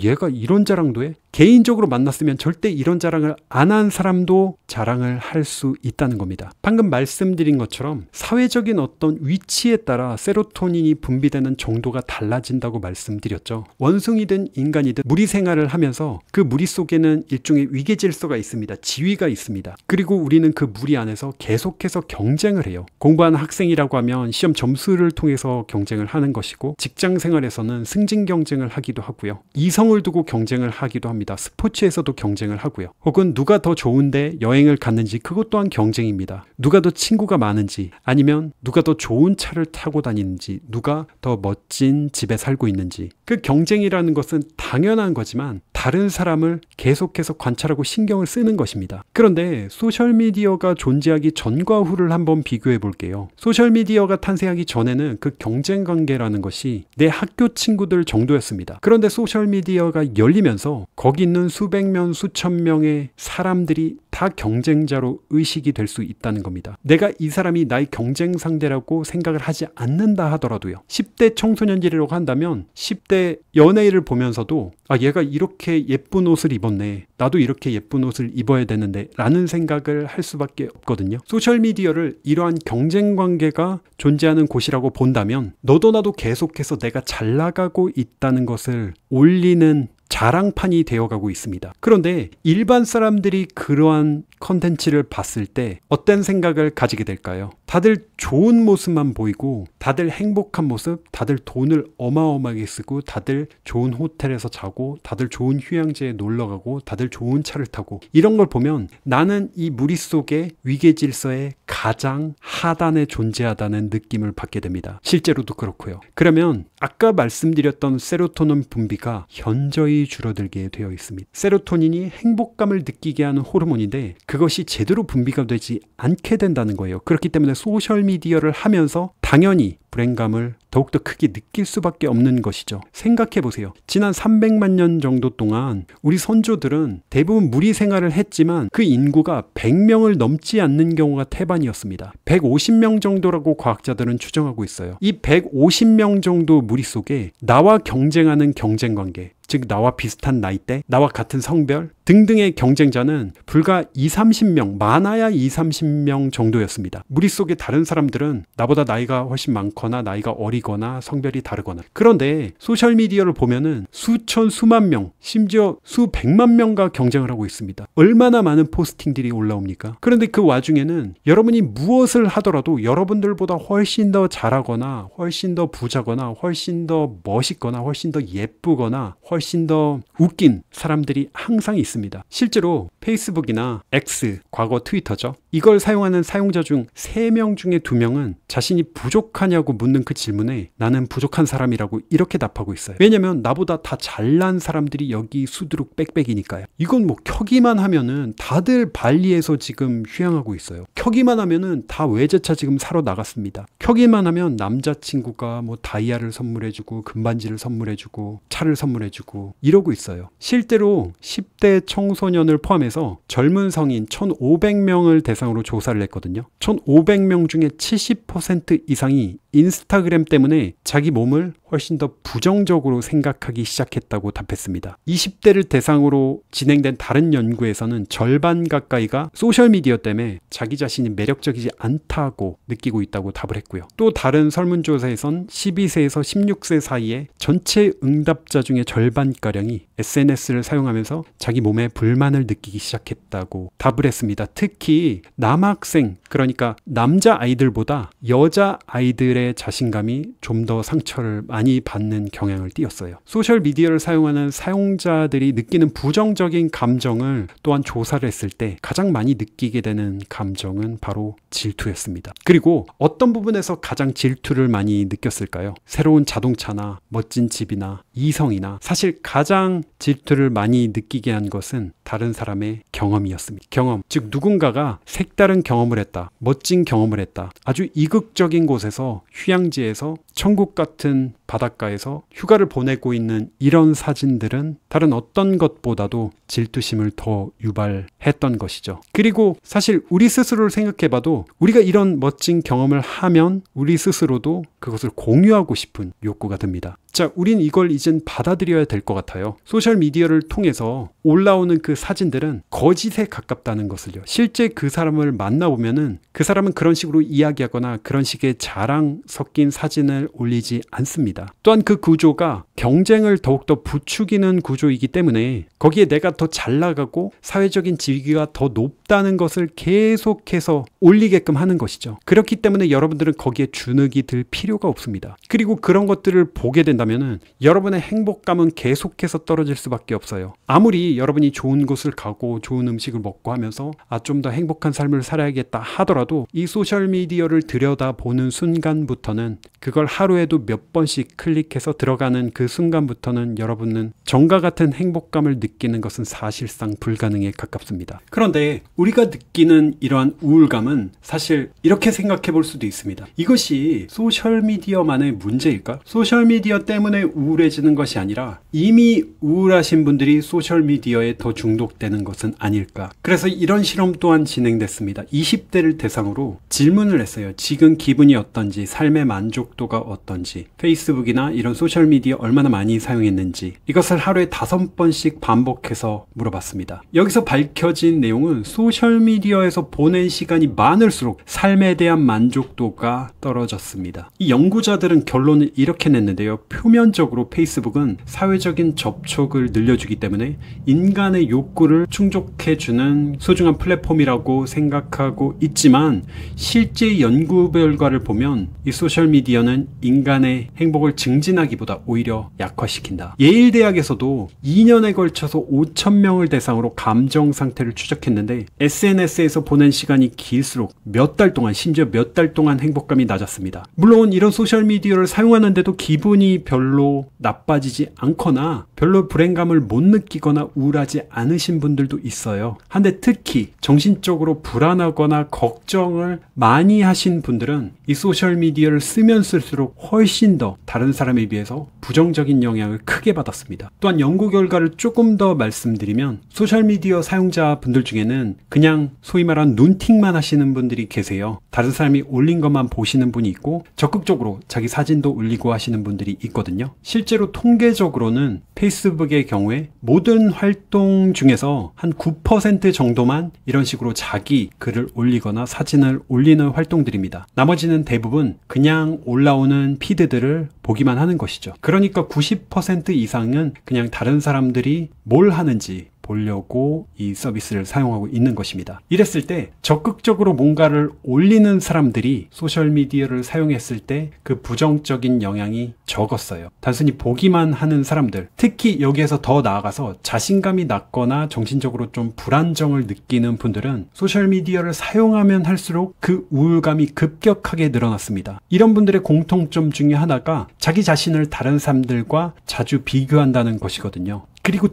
얘가 이런 자랑도 해? 개인적으로 만났으면 절대 이런 자랑을 안 한 사람도 자랑을 할 수 있다는 겁니다. 방금 말씀드린 것처럼 사회적인 어떤 위치에 따라 세로토닌이 분비되는 정도가 달라진다고 말씀드렸죠. 원숭이든 인간이든 무리 생활을 하면서 그 무리 속에는 일종의 위계 질서가 있습니다. 지위가 있습니다. 그리고 우리는 그 무리 안에서 계속해서 경쟁을 해요. 공부하는 학생이라고 하면 시험 점수를 통해서 경쟁을 하는 것이고 직장 생활에서는 승진 경쟁을 하기도 하고요. 이성을 두고 경쟁을 하기도 합니다. 스포츠에서도 경쟁을 하고요. 혹은 누가 더 좋은데 여행을 갔는지 그것 또한 경쟁입니다. 누가 더 친구가 많은지 아니면 누가 더 좋은 차를 타고 다니는지 누가 더 멋진 집에 살고 있는지 그 경쟁이라는 것은 당연한 거지만 다른 사람을 계속해서 관찰하고 신경을 쓰는 것입니다. 그런데 소셜미디어가 존재하기 전과 후를 한번 비교해 볼게요. 소셜미디어가 탄생하기 전에는 그 경쟁 관계라는 것이 내 학교 친구들 정도였습니다. 그런데 소셜미디어가 열리면서 거기 있는 수백 명, 수천 명의 사람들이 다 경쟁자로 의식이 될 수 있다는 겁니다. 내가 이 사람이 나의 경쟁 상대라고 생각을 하지 않는다 하더라도요. 10대 청소년들이라고 한다면 10대 연예인을 보면서도 얘가 이렇게 예쁜 옷을 입었네. 나도 이렇게 예쁜 옷을 입어야 되는데 라는 생각을 할 수밖에 없거든요. 소셜미디어를 이러한 경쟁 관계가 존재하는 곳이라고 본다면 너도 나도 계속해서 내가 잘 나가고 있다는 것을 올리는 자랑판이 되어가고 있습니다. 그런데 일반 사람들이 그러한 컨텐츠를 봤을 때 어떤 생각을 가지게 될까요? 다들 좋은 모습만 보이고 다들 행복한 모습, 다들 돈을 어마어마하게 쓰고 다들 좋은 호텔에서 자고 다들 좋은 휴양지에 놀러가고 다들 좋은 차를 타고 이런 걸 보면 나는 이 무리 속의 위계 질서의 가장 하단에 존재하다는 느낌을 받게 됩니다. 실제로도 그렇고요. 그러면 아까 말씀드렸던 세로토닌 분비가 현저히 줄어들게 되어 있습니다. 세로토닌이 행복감을 느끼게 하는 호르몬인데 그것이 제대로 분비가 되지 않게 된다는 거예요. 그렇기 때문에 소셜미디어를 하면서 당연히 불행감을 더욱더 크게 느낄 수밖에 없는 것이죠. 생각해 보세요. 지난 300만 년 정도 동안 우리 선조들은 대부분 무리 생활을 했지만 그 인구가 100명을 넘지 않는 경우가 태반이었습니다. 150명 정도라고 과학자들은 추정하고 있어요. 이 150명 정도 무리 속에 나와 경쟁하는 경쟁관계, 즉 나와 비슷한 나이대, 나와 같은 성별 등등의 경쟁자는 불과 20-30명, 많아야 20-30명 정도였습니다. 무리 속의 다른 사람들은 나보다 나이가 훨씬 많거나 나이가 어리거나 성별이 다르거나. 그런데 소셜미디어를 보면은 수천, 수만 명, 심지어 수백만 명과 경쟁을 하고 있습니다. 얼마나 많은 포스팅들이 올라옵니까? 그런데 그 와중에는 여러분이 무엇을 하더라도 여러분들보다 훨씬 더 잘하거나 훨씬 더 부자거나 훨씬 더 멋있거나 훨씬 더 예쁘거나 훨씬 더 웃긴 사람들이 항상 있습니다. 실제로 페이스북이나 X, 과거 트위터죠. 이걸 사용하는 사용자 중 3명 중에 2명은 자신이 부족하냐고 묻는 그 질문에 나는 부족한 사람이라고 이렇게 답하고 있어요. 왜냐면 나보다 다 잘난 사람들이 여기 수두룩 빽빽이니까요. 이건 뭐 켜기만 하면은 다들 발리에서 지금 휴양하고 있어요. 켜기만 하면은 다 외제차 지금 사러 나갔습니다. 켜기만 하면 남자친구가 뭐 다이아를 선물해주고 금반지를 선물해주고 차를 선물해주고 이러고 있어요. 실제로 10대 청소년을 포함해서 젊은 성인 1,500명을 대상으로 조사를 했거든요. 1,500명 중에 70% 이상이 인스타그램 때문에 자기 몸을 훨씬 더 부정적으로 생각하기 시작했다고 답했습니다. 20대를 대상으로 진행된 다른 연구에서는 절반 가까이가 소셜미디어 때문에 자기 자신이 매력적이지 않다고 느끼고 있다고 답을 했고요. 또 다른 설문조사에선 12세에서 16세 사이에 전체 응답자 중에 절반가량이 SNS를 사용하면서 자기 몸에 불만을 느끼기 시작했다고 답을 했습니다. 특히 남학생, 그러니까 남자아이들보다 여자아이들의 자신감이 좀 더 상처를 많이 받는 경향을 띄었어요. 소셜미디어를 사용하는 사용자들이 느끼는 부정적인 감정을 또한 조사를 했을 때 가장 많이 느끼게 되는 감정은 바로 질투였습니다. 그리고 어떤 부분에서 가장 질투를 많이 느꼈을까요? 새로운 자동차나 멋진 집이나 이성이나 사실 가장 질투를 많이 느끼게 한 것은 다른 사람의 경험이었습니다. 경험, 즉 누군가가 색다른 경험을 했다, 멋진 경험을 했다, 아주 이국적인 곳에서 휴양지에서 천국 같은 바닷가에서 휴가를 보내고 있는 이런 사진들은 다른 어떤 것보다도 질투심을 더 유발했던 것이죠. 그리고 사실 우리 스스로를 생각해봐도 우리가 이런 멋진 경험을 하면 우리 스스로도 그것을 공유하고 싶은 욕구가 듭니다. 자, 우린 이걸 이젠 받아들여야 될 것 같아요. 소셜미디어를 통해서 올라오는 그 사진들은 거짓에 가깝다는 것을요. 실제 그 사람을 만나보면은 그 사람은 그런 식으로 이야기하거나 그런 식의 자랑 섞인 사진을 올리지 않습니다. 또한 그 구조가 경쟁을 더욱더 부추기는 구조이기 때문에 거기에 내가 더 잘 나가고 사회적인 지위가 더 높다는 것을 계속해서 올리게끔 하는 것이죠. 그렇기 때문에 여러분들은 거기에 주눅이 들 필요가 없습니다. 그리고 그런 것들을 보게 된다면은 여러분의 행복감은 계속해서 떨어질 수밖에 없어요. 아무리 여러분이 좋은 곳을 가고 좋은 음식을 먹고 하면서 좀 더 행복한 삶을 살아야겠다 하더라도 이 소셜미디어를 들여다보는 순간부터는 그걸 하루에도 몇 번씩 클릭해서 들어가는 그 순간부터는 여러분은 정과 같은 행복감을 느끼는 것은 사실상 불가능에 가깝습니다. 그런데 우리가 느끼는 이러한 우울감은 사실 이렇게 생각해 볼 수도 있습니다. 이것이 소셜미디어만의 문제일까? 소셜미디어 때문에 우울해지는 것이 아니라 이미 우울하신 분들이 소셜미디어에 더 중독되는 것은 아닐까? 그래서 이런 실험 또한 진행됐습니다. 20대를 대상으로 질문을 했어요. 지금 기분이 어떤지, 삶의 만족도가 어떤지, 페이스북이나 이런 소셜미디어 얼마나 많이 사용했는지, 이것을 하루에 5번씩 반복해서 물어봤습니다. 여기서 밝혀진 내용은 소셜미디어에서 보낸 시간이 많을수록 삶에 대한 만족도가 떨어졌습니다. 이 연구자들은 결론을 이렇게 냈는데요. 표면적으로 페이스북은 사회적인 접촉을 늘려주기 때문에 인간의 욕구를 충족해주는 소중한 플랫폼이라고 생각하고 있지만 실제 연구 결과를 보면 이 소셜미디어는 인간의 행복을 증진하기보다 오히려 약화시킨다. 예일대학에서도 2년에 걸쳐서 5,000명을 대상으로 감정 상태를 추적했는데 SNS에서 보낸 시간이 길수록 몇 달 동안, 심지어 몇 달 동안 행복감이 낮았습니다. 물론 이런 소셜미디어를 사용하는데도 기분이 별로 나빠지지 않거나 별로 불행감을 못 느끼거나 우울하지 않으신 분들도 있어요. 한데 특히 정신적으로 불안하거나 걱정을 많이 하신 분들은 이 소셜미디어를 쓰면 쓸수록 훨씬 더 다른 사람에 비해서 부정적인 영향을 크게 받았습니다. 또한 연구 결과를 조금 더 말씀드리면 소셜미디어 사용자분들 중에는 그냥 소위 말하는 눈팅만 하시는 분들이 계세요. 다른 사람이 올린 것만 보시는 분이 있고 적극적으로 자기 사진도 올리고 하시는 분들이 있거든요. 실제로 통계적으로는 페이스북의 경우에 모든 활동 중에서 한 9% 정도만 이런 식으로 자기 글을 올리거나 사진을 올리는 활동들입니다. 나머지는 대부분 그냥 올라오는 피드들을 보기만 하는 것이죠. 그러니까 90% 이상은 그냥 다른 사람들이 뭘 하는지 보려고 이 서비스를 사용하고 있는 것입니다. 이랬을 때 적극적으로 뭔가를 올리는 사람들이 소셜미디어를 사용했을 때 그 부정적인 영향이 적었어요. 단순히 보기만 하는 사람들, 특히 여기에서 더 나아가서 자신감이 낮거나 정신적으로 좀 불안정을 느끼는 분들은 소셜미디어를 사용하면 할수록 그 우울감이 급격하게 늘어났습니다. 이런 분들의 공통점 중에 하나가 자기 자신을 다른 사람들과 자주 비교한다는 것이거든요. 그리고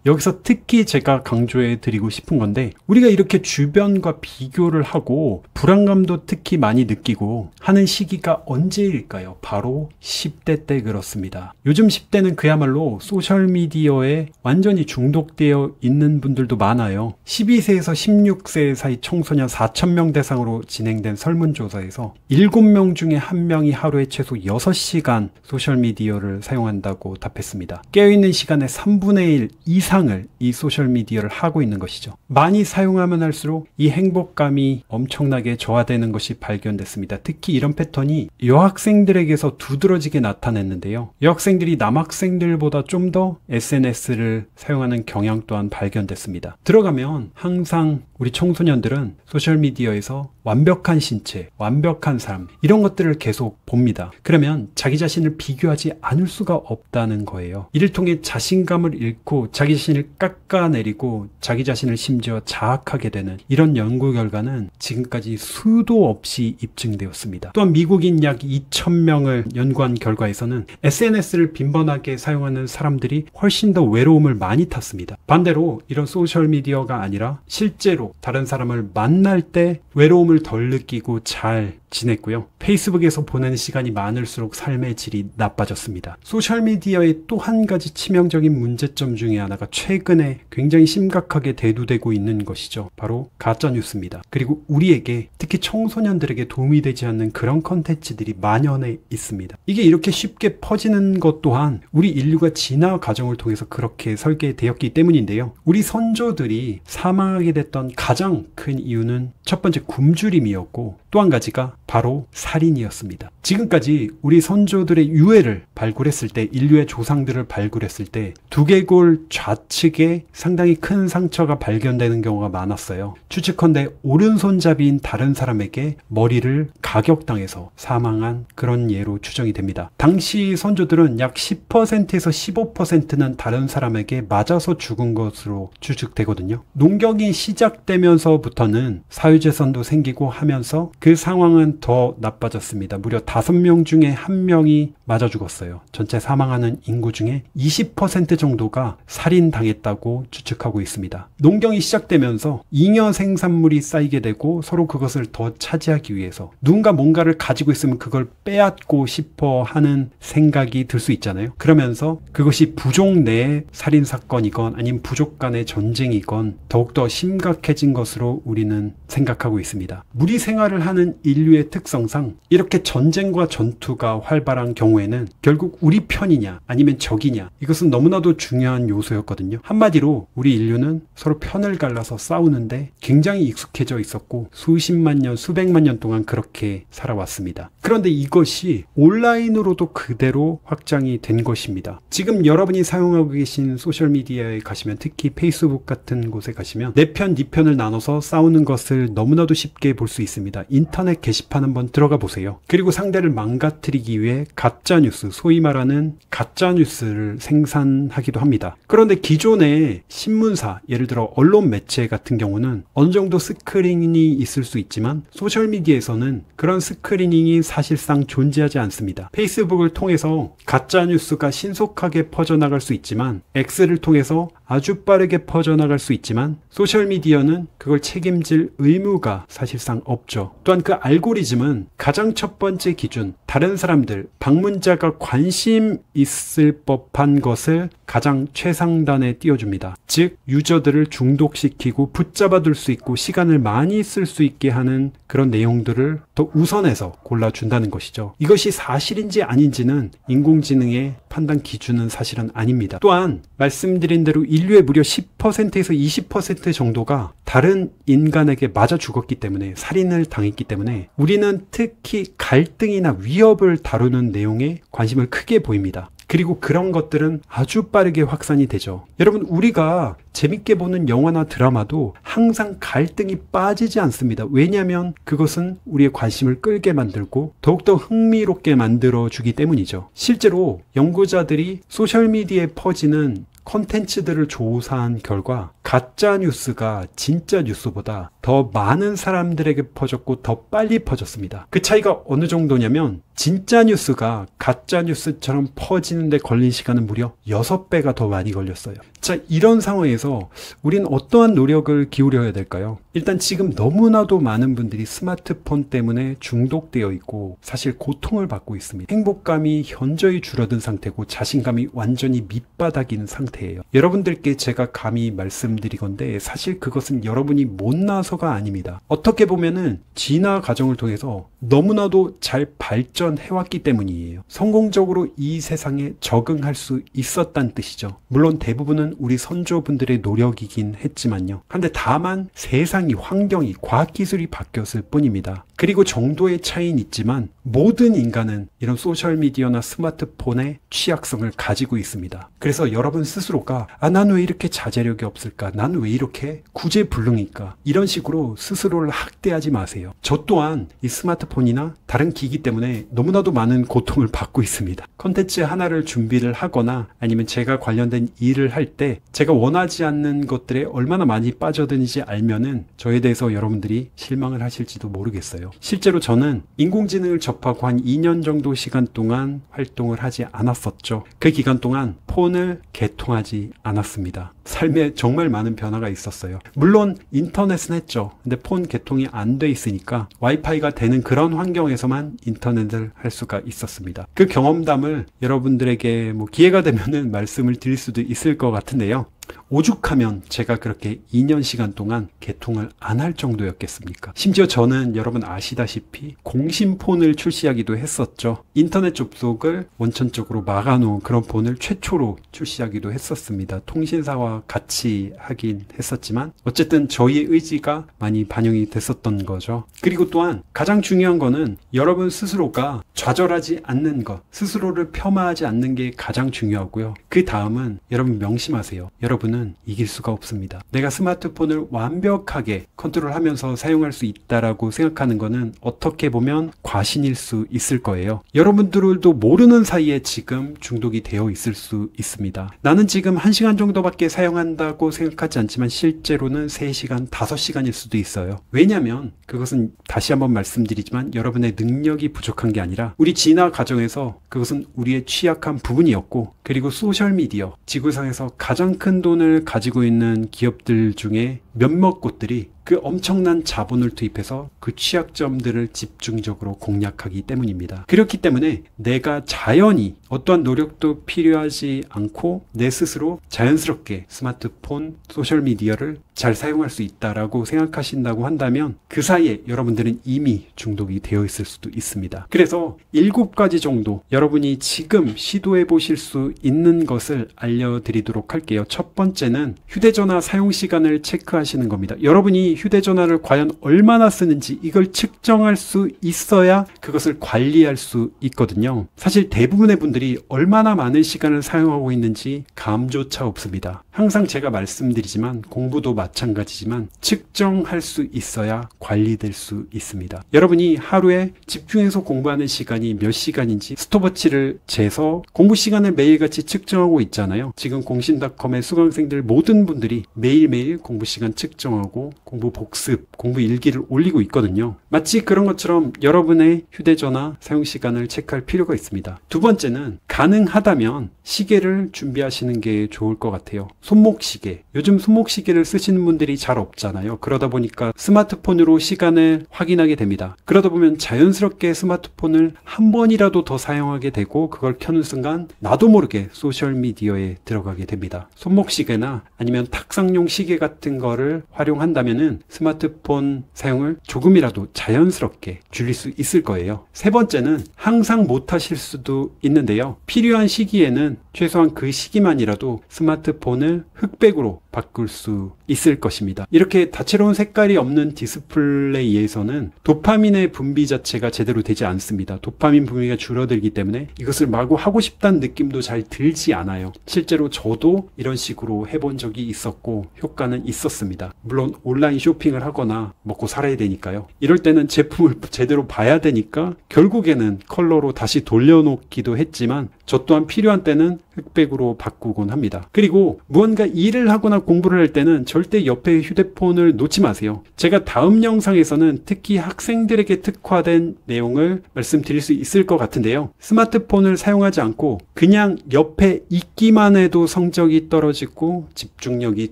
여기서 특히 제가 강조해 드리고 싶은 건데, 우리가 이렇게 주변과 비교를 하고 불안감도 특히 많이 느끼고 하는 시기가 언제일까요? 바로 10대 때 그렇습니다. 요즘 10대는 그야말로 소셜미디어에 완전히 중독되어 있는 분들도 많아요. 12세에서 16세 사이 청소년 4,000명 대상으로 진행된 설문조사에서 7명 중에 1명이 하루에 최소 6시간 소셜미디어를 사용한다고 답했습니다. 깨어있는 시간의 3분의 1 이상을 이 소셜미디어를 하고 있는 것이죠. 많이 사용하면 할수록 이 행복감이 엄청나게 저하되는 것이 발견됐습니다. 특히 이런 패턴이 여학생들에게서 두드러지게 나타냈는데요. 여학생들이 남학생들보다 좀 더 SNS를 사용하는 경향 또한 발견됐습니다. 들어가면 항상 우리 청소년들은 소셜미디어에서 완벽한 신체, 완벽한 삶, 이런 것들을 계속 봅니다. 그러면 자기 자신을 비교하지 않을 수가 없다는 거예요. 이를 통해 자신감을 잃고 자기 자신을 깎아내리고 자기 자신을 심지어 자학하게 되는 이런 연구 결과는 지금까지 수도 없이 입증되었습니다. 또한 미국인 약 2,000명을 연구한 결과에서는 SNS를 빈번하게 사용하는 사람들이 훨씬 더 외로움을 많이 탔습니다. 반대로 이런 소셜미디어가 아니라 실제로 다른 사람을 만날 때 외로움을 덜 느끼고 잘 지냈고요. 페이스북에서 보내는 시간이 많을수록 삶의 질이 나빠졌습니다. 소셜미디어의 또 한 가지 치명적인 문제점 중에 하나가 최근에 굉장히 심각하게 대두되고 있는 것이죠. 바로 가짜뉴스입니다. 그리고 우리에게, 특히 청소년들에게 도움이 되지 않는 그런 컨텐츠들이 만연해 있습니다. 이게 이렇게 쉽게 퍼지는 것 또한 우리 인류가 진화 과정을 통해서 그렇게 설계되었기 때문인데요. 우리 선조들이 사망하게 됐던 가장 큰 이유는 첫 번째 굶주림이었고, 또 한 가지가 바로 살인이었습니다. 지금까지 우리 선조들의 유해를 발굴했을 때, 인류의 조상들을 발굴했을 때 두개골 좌측에 상당히 큰 상처가 발견되는 경우가 많았어요. 추측컨대 오른손잡이인 다른 사람에게 머리를 가격당해서 사망한 그런 예로 추정이 됩니다. 당시 선조들은 약 10%에서 15%는 다른 사람에게 맞아서 죽은 것으로 추측되거든요. 농경이 시작되면서부터는 사유재산도 생기고 하면서 그 상황은 더 나빠졌습니다. 무려 5명 중에 1명이 맞아 죽었어요. 전체 사망하는 인구 중에 20% 정도가 살인당했다고 추측하고 있습니다. 농경이 시작되면서 잉여 생산물이 쌓이게 되고 서로 그것을 더 차지하기 위해서 누군가 뭔가를 가지고 있으면 그걸 빼앗고 싶어 하는 생각이 들 수 있잖아요. 그러면서 그것이 부족 내의 살인사건이건 아니면 부족 간의 전쟁이건 더욱더 심각해진 것으로 우리는 생각하고 있습니다. 무리 생활을 하는 인류의 특성상 이렇게 전쟁과 전투가 활발한 경우에는 결국 우리 편이냐 아니면 적이냐, 이것은 너무나도 중요한 요소였거든요. 한마디로 우리 인류는 서로 편을 갈라서 싸우는데 굉장히 익숙해져 있었고 수십만 년, 수백만 년 동안 그렇게 살아왔습니다. 그런데 이것이 온라인으로도 그대로 확장이 된 것입니다. 지금 여러분이 사용하고 계신 소셜미디어에 가시면, 특히 페이스북 같은 곳에 가시면 내 편, 네 편을 나눠서 싸우는 것을 너무나도 쉽게 볼 수 있습니다. 인터넷 게시판 한번 들어가 보세요. 그리고 상대를 망가뜨리기 위해 가짜뉴스, 소위 말하는 가짜뉴스를 생산하기도 합니다. 그런데 기존의 신문사, 예를 들어 언론 매체 같은 경우는 어느 정도 스크리닝이 있을 수 있지만 소셜미디어에서는 그런 스크리닝이 사실상 존재하지 않습니다. 페이스북을 통해서 가짜뉴스가 신속하게 퍼져나갈 수 있지만, X를 통해서 아주 빠르게 퍼져나갈 수 있지만 소셜미디어는 그걸 책임질 의무가 사실상 없죠. 또한 그 알고리즘은 가장 첫 번째 기준, 다른 사람들, 방문자가 관심 있을 법한 것을 가장 최상단에 띄워줍니다. 즉 유저들을 중독시키고 붙잡아둘 수 있고 시간을 많이 쓸 수 있게 하는 그런 내용들을 더 우선해서 골라준다는 것이죠. 이것이 사실인지 아닌지는 인공지능의 판단 기준은 사실은 아닙니다. 또한 말씀드린 대로 인류의 무려 10%에서 20% 정도가 다른 인간에게 맞아 죽었기 때문에, 살인을 당했기 때문에 우리는 특히 갈등이나 위협을 다루는 내용에 관심을 크게 보입니다. 그리고 그런 것들은 아주 빠르게 확산이 되죠. 여러분, 우리가 재밌게 보는 영화나 드라마도 항상 갈등이 빠지지 않습니다. 왜냐하면 그것은 우리의 관심을 끌게 만들고 더욱더 흥미롭게 만들어주기 때문이죠. 실제로 연구자들이 소셜미디어에 퍼지는 콘텐츠들을 조사한 결과 가짜 뉴스가 진짜 뉴스보다 더 많은 사람들에게 퍼졌고 더 빨리 퍼졌습니다. 그 차이가 어느 정도냐면 진짜 뉴스가 가짜 뉴스처럼 퍼지는데 걸린 시간은 무려 6배가 더 많이 걸렸어요. 자, 이런 상황에서 우린 어떠한 노력을 기울여야 될까요? 일단 지금 너무나도 많은 분들이 스마트폰 때문에 중독되어 있고 사실 고통을 받고 있습니다. 행복감이 현저히 줄어든 상태고 자신감이 완전히 밑바닥인 상태예요. 여러분들께 제가 감히 말씀드리건데 사실 그것은 여러분이 못나서가 아닙니다. 어떻게 보면은 진화 과정을 통해서 너무나도 잘 발전해왔기 때문이에요. 성공적으로 이 세상에 적응할 수 있었다는 뜻이죠. 물론 대부분은 우리 선조분들의 노력이긴 했지만요. 근데 다만 세상이, 환경이, 과학기술이 바뀌었을 뿐입니다. 그리고 정도의 차이는 있지만 모든 인간은 이런 소셜미디어나 스마트폰의 취약성을 가지고 있습니다. 그래서 여러분 스스로가 난 왜 이렇게 자제력이 없을까? 난 왜 이렇게 구제불능일까? 이런 식으로 스스로를 학대하지 마세요. 저 또한 이 스마트폰이나 다른 기기 때문에 너무나도 많은 고통을 받고 있습니다. 컨텐츠 하나를 준비를 하거나 아니면 제가 관련된 일을 할 때 제가 원하지 않는 것들에 얼마나 많이 빠져드는지 알면은 저에 대해서 여러분들이 실망을 하실지도 모르겠어요. 실제로 저는 인공지능을 접하고 한 2년 정도 시간 동안 활동을 하지 않았었죠. 그 기간 동안 폰을 개통하지 않았습니다. 삶에 정말 많은 변화가 있었어요. 물론 인터넷은 했죠. 근데 폰 개통이 안 돼 있으니까 와이파이가 되는 그런 환경에서만 인터넷을 할 수가 있었습니다. 그 경험담을 여러분들에게 기회가 되면은 말씀을 드릴 수도 있을 것 같은데요. 오죽하면 제가 그렇게 2년 시간 동안 개통을 안 할 정도였겠습니까? 심지어 저는 여러분 아시다시피 공심폰을 출시하기도 했었죠. 인터넷 접속을 원천적으로 막아놓은 그런 폰을 최초로 출시하기도 했었습니다. 통신사와 같이 하긴 했었지만 어쨌든 저희의 의지가 많이 반영이 됐었던 거죠. 그리고 또한 가장 중요한 거는 여러분 스스로가 좌절하지 않는 것, 스스로를 폄하하지 않는 게 가장 중요하고요. 그 다음은 여러분 명심하세요. 여러분은 이길 수가 없습니다. 내가 스마트폰을 완벽하게 컨트롤하면서 사용할 수 있다라고 생각하는 거는 어떻게 보면 과신일 수 있을 거예요. 여러분들도 모르는 사이에 지금 중독이 되어 있을 수 있습니다. 나는 지금 1시간 정도밖에 사용한다고 생각하지 않지만 실제로는 3시간, 5시간일 수도 있어요. 왜냐하면 그것은 다시 한번 말씀드리지만 여러분의 능력이 부족한 게 아니라 우리 진화 과정에서 그것은 우리의 취약한 부분이었고 그리고 소셜미디어, 지구상에서 가장 큰 돈을 가지고 있는 기업들 중에 몇몇 곳들이 그 엄청난 자본을 투입해서 그 취약점들을 집중적으로 공략하기 때문입니다. 그렇기 때문에 내가 자연히 어떠한 노력도 필요하지 않고 내 스스로 자연스럽게 스마트폰, 소셜미디어를 잘 사용할 수 있다라고 생각하신다고 한다면 그 사이에 여러분들은 이미 중독이 되어 있을 수도 있습니다. 그래서 7가지 정도 여러분이 지금 시도해 보실 수 있는 것을 알려드리도록 할게요. 첫 번째는 휴대전화 사용 시간을 체크하시는 겁니다. 여러분이 휴대전화를 과연 얼마나 쓰는지 이걸 측정할 수 있어야 그것을 관리할 수 있거든요. 사실 대부분의 분들이 얼마나 많은 시간을 사용하고 있는지 감조차 없습니다. 항상 제가 말씀드리지만 공부도 마찬가지지만 측정할 수 있어야 관리될 수 있습니다. 여러분이 하루에 집중해서 공부하는 시간이 몇 시간인지 스톱워치를 재서 공부 시간을 매일같이 측정하고 있잖아요. 지금 공신닷컴의 수강생들 모든 분들이 매일매일 공부 시간 측정하고 공부 복습, 공부 일기를 올리고 있거든요. 마치 그런 것처럼 여러분의 휴대전화 사용 시간을 체크할 필요가 있습니다. 두 번째는 가능하다면 시계를 준비하시는 게 좋을 것 같아요. 손목시계. 요즘 손목시계를 쓰시는 분들이 잘 없잖아요. 그러다 보니까 스마트폰으로 시간을 확인하게 됩니다. 그러다 보면 자연스럽게 스마트폰을 한 번이라도 더 사용하게 되고 그걸 켜는 순간 나도 모르게 소셜미디어에 들어가게 됩니다. 손목시계나 아니면 탁상용 시계 같은 거를 활용한다면은 스마트폰 사용을 조금이라도 자연스럽게 줄일 수 있을 거예요. 세 번째는 항상 못 하실 수도 있는데요. 필요한 시기에는 최소한 그 시기만이라도 스마트폰을 흑백으로 바꿀 수 있을 것입니다. 이렇게 다채로운 색깔이 없는 디스플레이에서는 도파민의 분비 자체가 제대로 되지 않습니다. 도파민 분비가 줄어들기 때문에 이것을 마구 하고 싶다는 느낌도 잘 들지 않아요. 실제로 저도 이런 식으로 해본 적이 있었고 효과는 있었습니다. 물론 온라인 쇼핑을 하거나 먹고 살아야 되니까요. 이럴 때는 제품을 제대로 봐야 되니까 결국에는 컬러로 다시 돌려놓기도 했지만 저 또한 필요한 때는 흑백으로 바꾸곤 합니다. 그리고 무언가 일을 하거나 공부를 할 때는 절대 옆에 휴대폰을 놓지 마세요. 제가 다음 영상에서는 특히 학생들에게 특화된 내용을 말씀드릴 수 있을 것 같은데요. 스마트폰을 사용하지 않고 그냥 옆에 있기만 해도 성적이 떨어지고 집중력이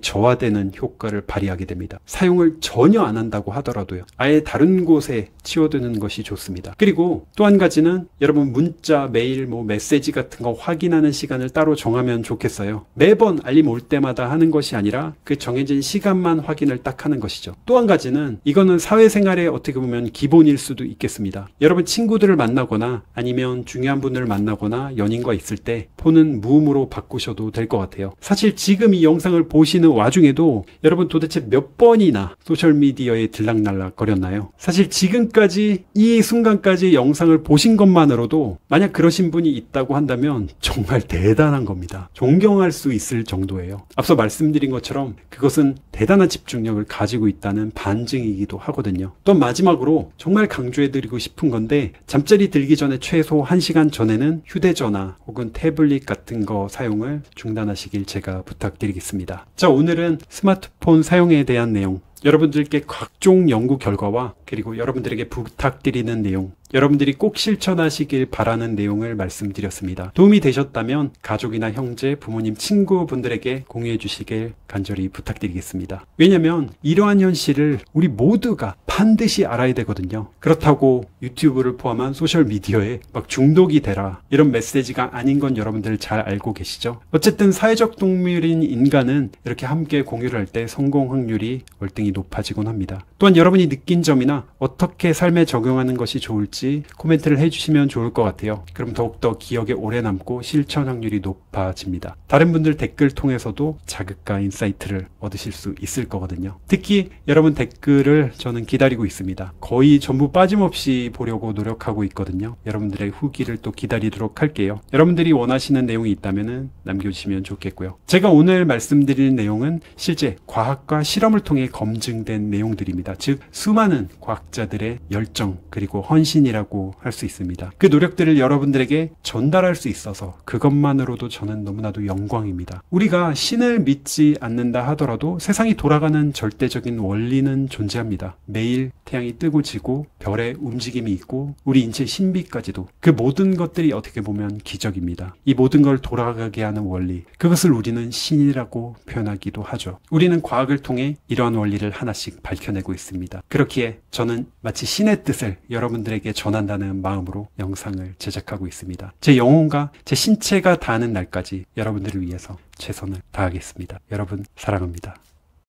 저하되는 효과를 발휘하게 됩니다. 사용을 전혀 안 한다고 하더라도요. 아예 다른 곳에 치워두는 것이 좋습니다. 그리고 또 한 가지는 여러분 문자, 메일, 메시지 같은 거 확인하는 시간을 따로 정하면 좋겠어요. 매번 알림 올 때마다 하는 것이 아니라 그 정해진 시간만 확인을 딱 하는 것이죠. 또 한 가지는 이거는 사회생활에 어떻게 보면 기본일 수도 있겠습니다. 여러분 친구들을 만나거나 아니면 중요한 분을 만나거나 연인과 있을 때 폰은 무음으로 바꾸셔도 될 것 같아요. 사실 지금 이 영상을 보시는 와중에도 여러분 도대체 몇 번이나 소셜미디어에 들락날락 거렸나요? 사실 지금까지 이 순간까지 영상을 보신 것만으로도 만약 그러신 분이 있다고 한다면 정말 대단한 겁니다. 존경할 수 있을 정도예요. 앞서 말씀드린 것처럼 그것은 대단한 집중력을 가지고 있다는 반증이기도 하거든요. 또 마지막으로 정말 강조해드리고 싶은 건데 잠자리 들기 전에 최소 1시간 전에는 휴대전화 혹은 태블릿 같은 거 사용을 중단하시길 제가 부탁드리겠습니다. 자, 오늘은 스마트폰 사용에 대한 내용, 여러분들께 각종 연구 결과와 그리고 여러분들에게 부탁드리는 내용, 여러분들이 꼭 실천하시길 바라는 내용을 말씀드렸습니다. 도움이 되셨다면 가족이나 형제, 부모님, 친구분들에게 공유해 주시길 간절히 부탁드리겠습니다. 왜냐하면 이러한 현실을 우리 모두가 반드시 알아야 되거든요. 그렇다고 유튜브를 포함한 소셜미디어에 막 중독이 되라 이런 메시지가 아닌 건 여러분들 잘 알고 계시죠? 어쨌든 사회적 동물인 인간은 이렇게 함께 공유를 할 때 성공 확률이 월등히 높아지곤 합니다. 또한 여러분이 느낀 점이나 어떻게 삶에 적용하는 것이 좋을지 코멘트를 해주시면 좋을 것 같아요. 그럼 더욱더 기억에 오래 남고 실천 확률이 높아집니다. 다른 분들 댓글 통해서도 자극과 인사이트를 얻으실 수 있을 거거든요. 특히 여러분 댓글을 저는 기다리고 있습니다. 거의 전부 빠짐없이 보려고 노력하고 있거든요. 여러분들의 후기를 또 기다리도록 할게요. 여러분들이 원하시는 내용이 있다면 남겨주시면 좋겠고요. 제가 오늘 말씀드릴 내용은 실제 과학과 실험을 통해 검증된 내용들입니다. 즉 수많은 과학자들의 열정 그리고 헌신이라고 할 수 있습니다. 그 노력들을 여러분들에게 전달할 수 있어서 그것만으로도 저는 너무나도 영광입니다. 우리가 신을 믿지 않는다 하더라도 세상이 돌아가는 절대적인 원리는 존재합니다. 매일 태양이 뜨고 지고 별의 움직임이 있고 우리 인체 신비까지도 그 모든 것들이 어떻게 보면 기적입니다. 이 모든 걸 돌아가게 하는 원리, 그것을 우리는 신이라고 표현하기도 하죠. 우리는 과학을 통해 이러한 원리를 하나씩 밝혀내고 있습니다. 그렇기에 저는 마치 신의 뜻을 여러분들에게 전한다는 마음으로 영상을 제작하고 있습니다. 제 영혼과 제 신체가 닿는 날까지 여러분들을 위해서 최선을 다하겠습니다. 여러분 사랑합니다.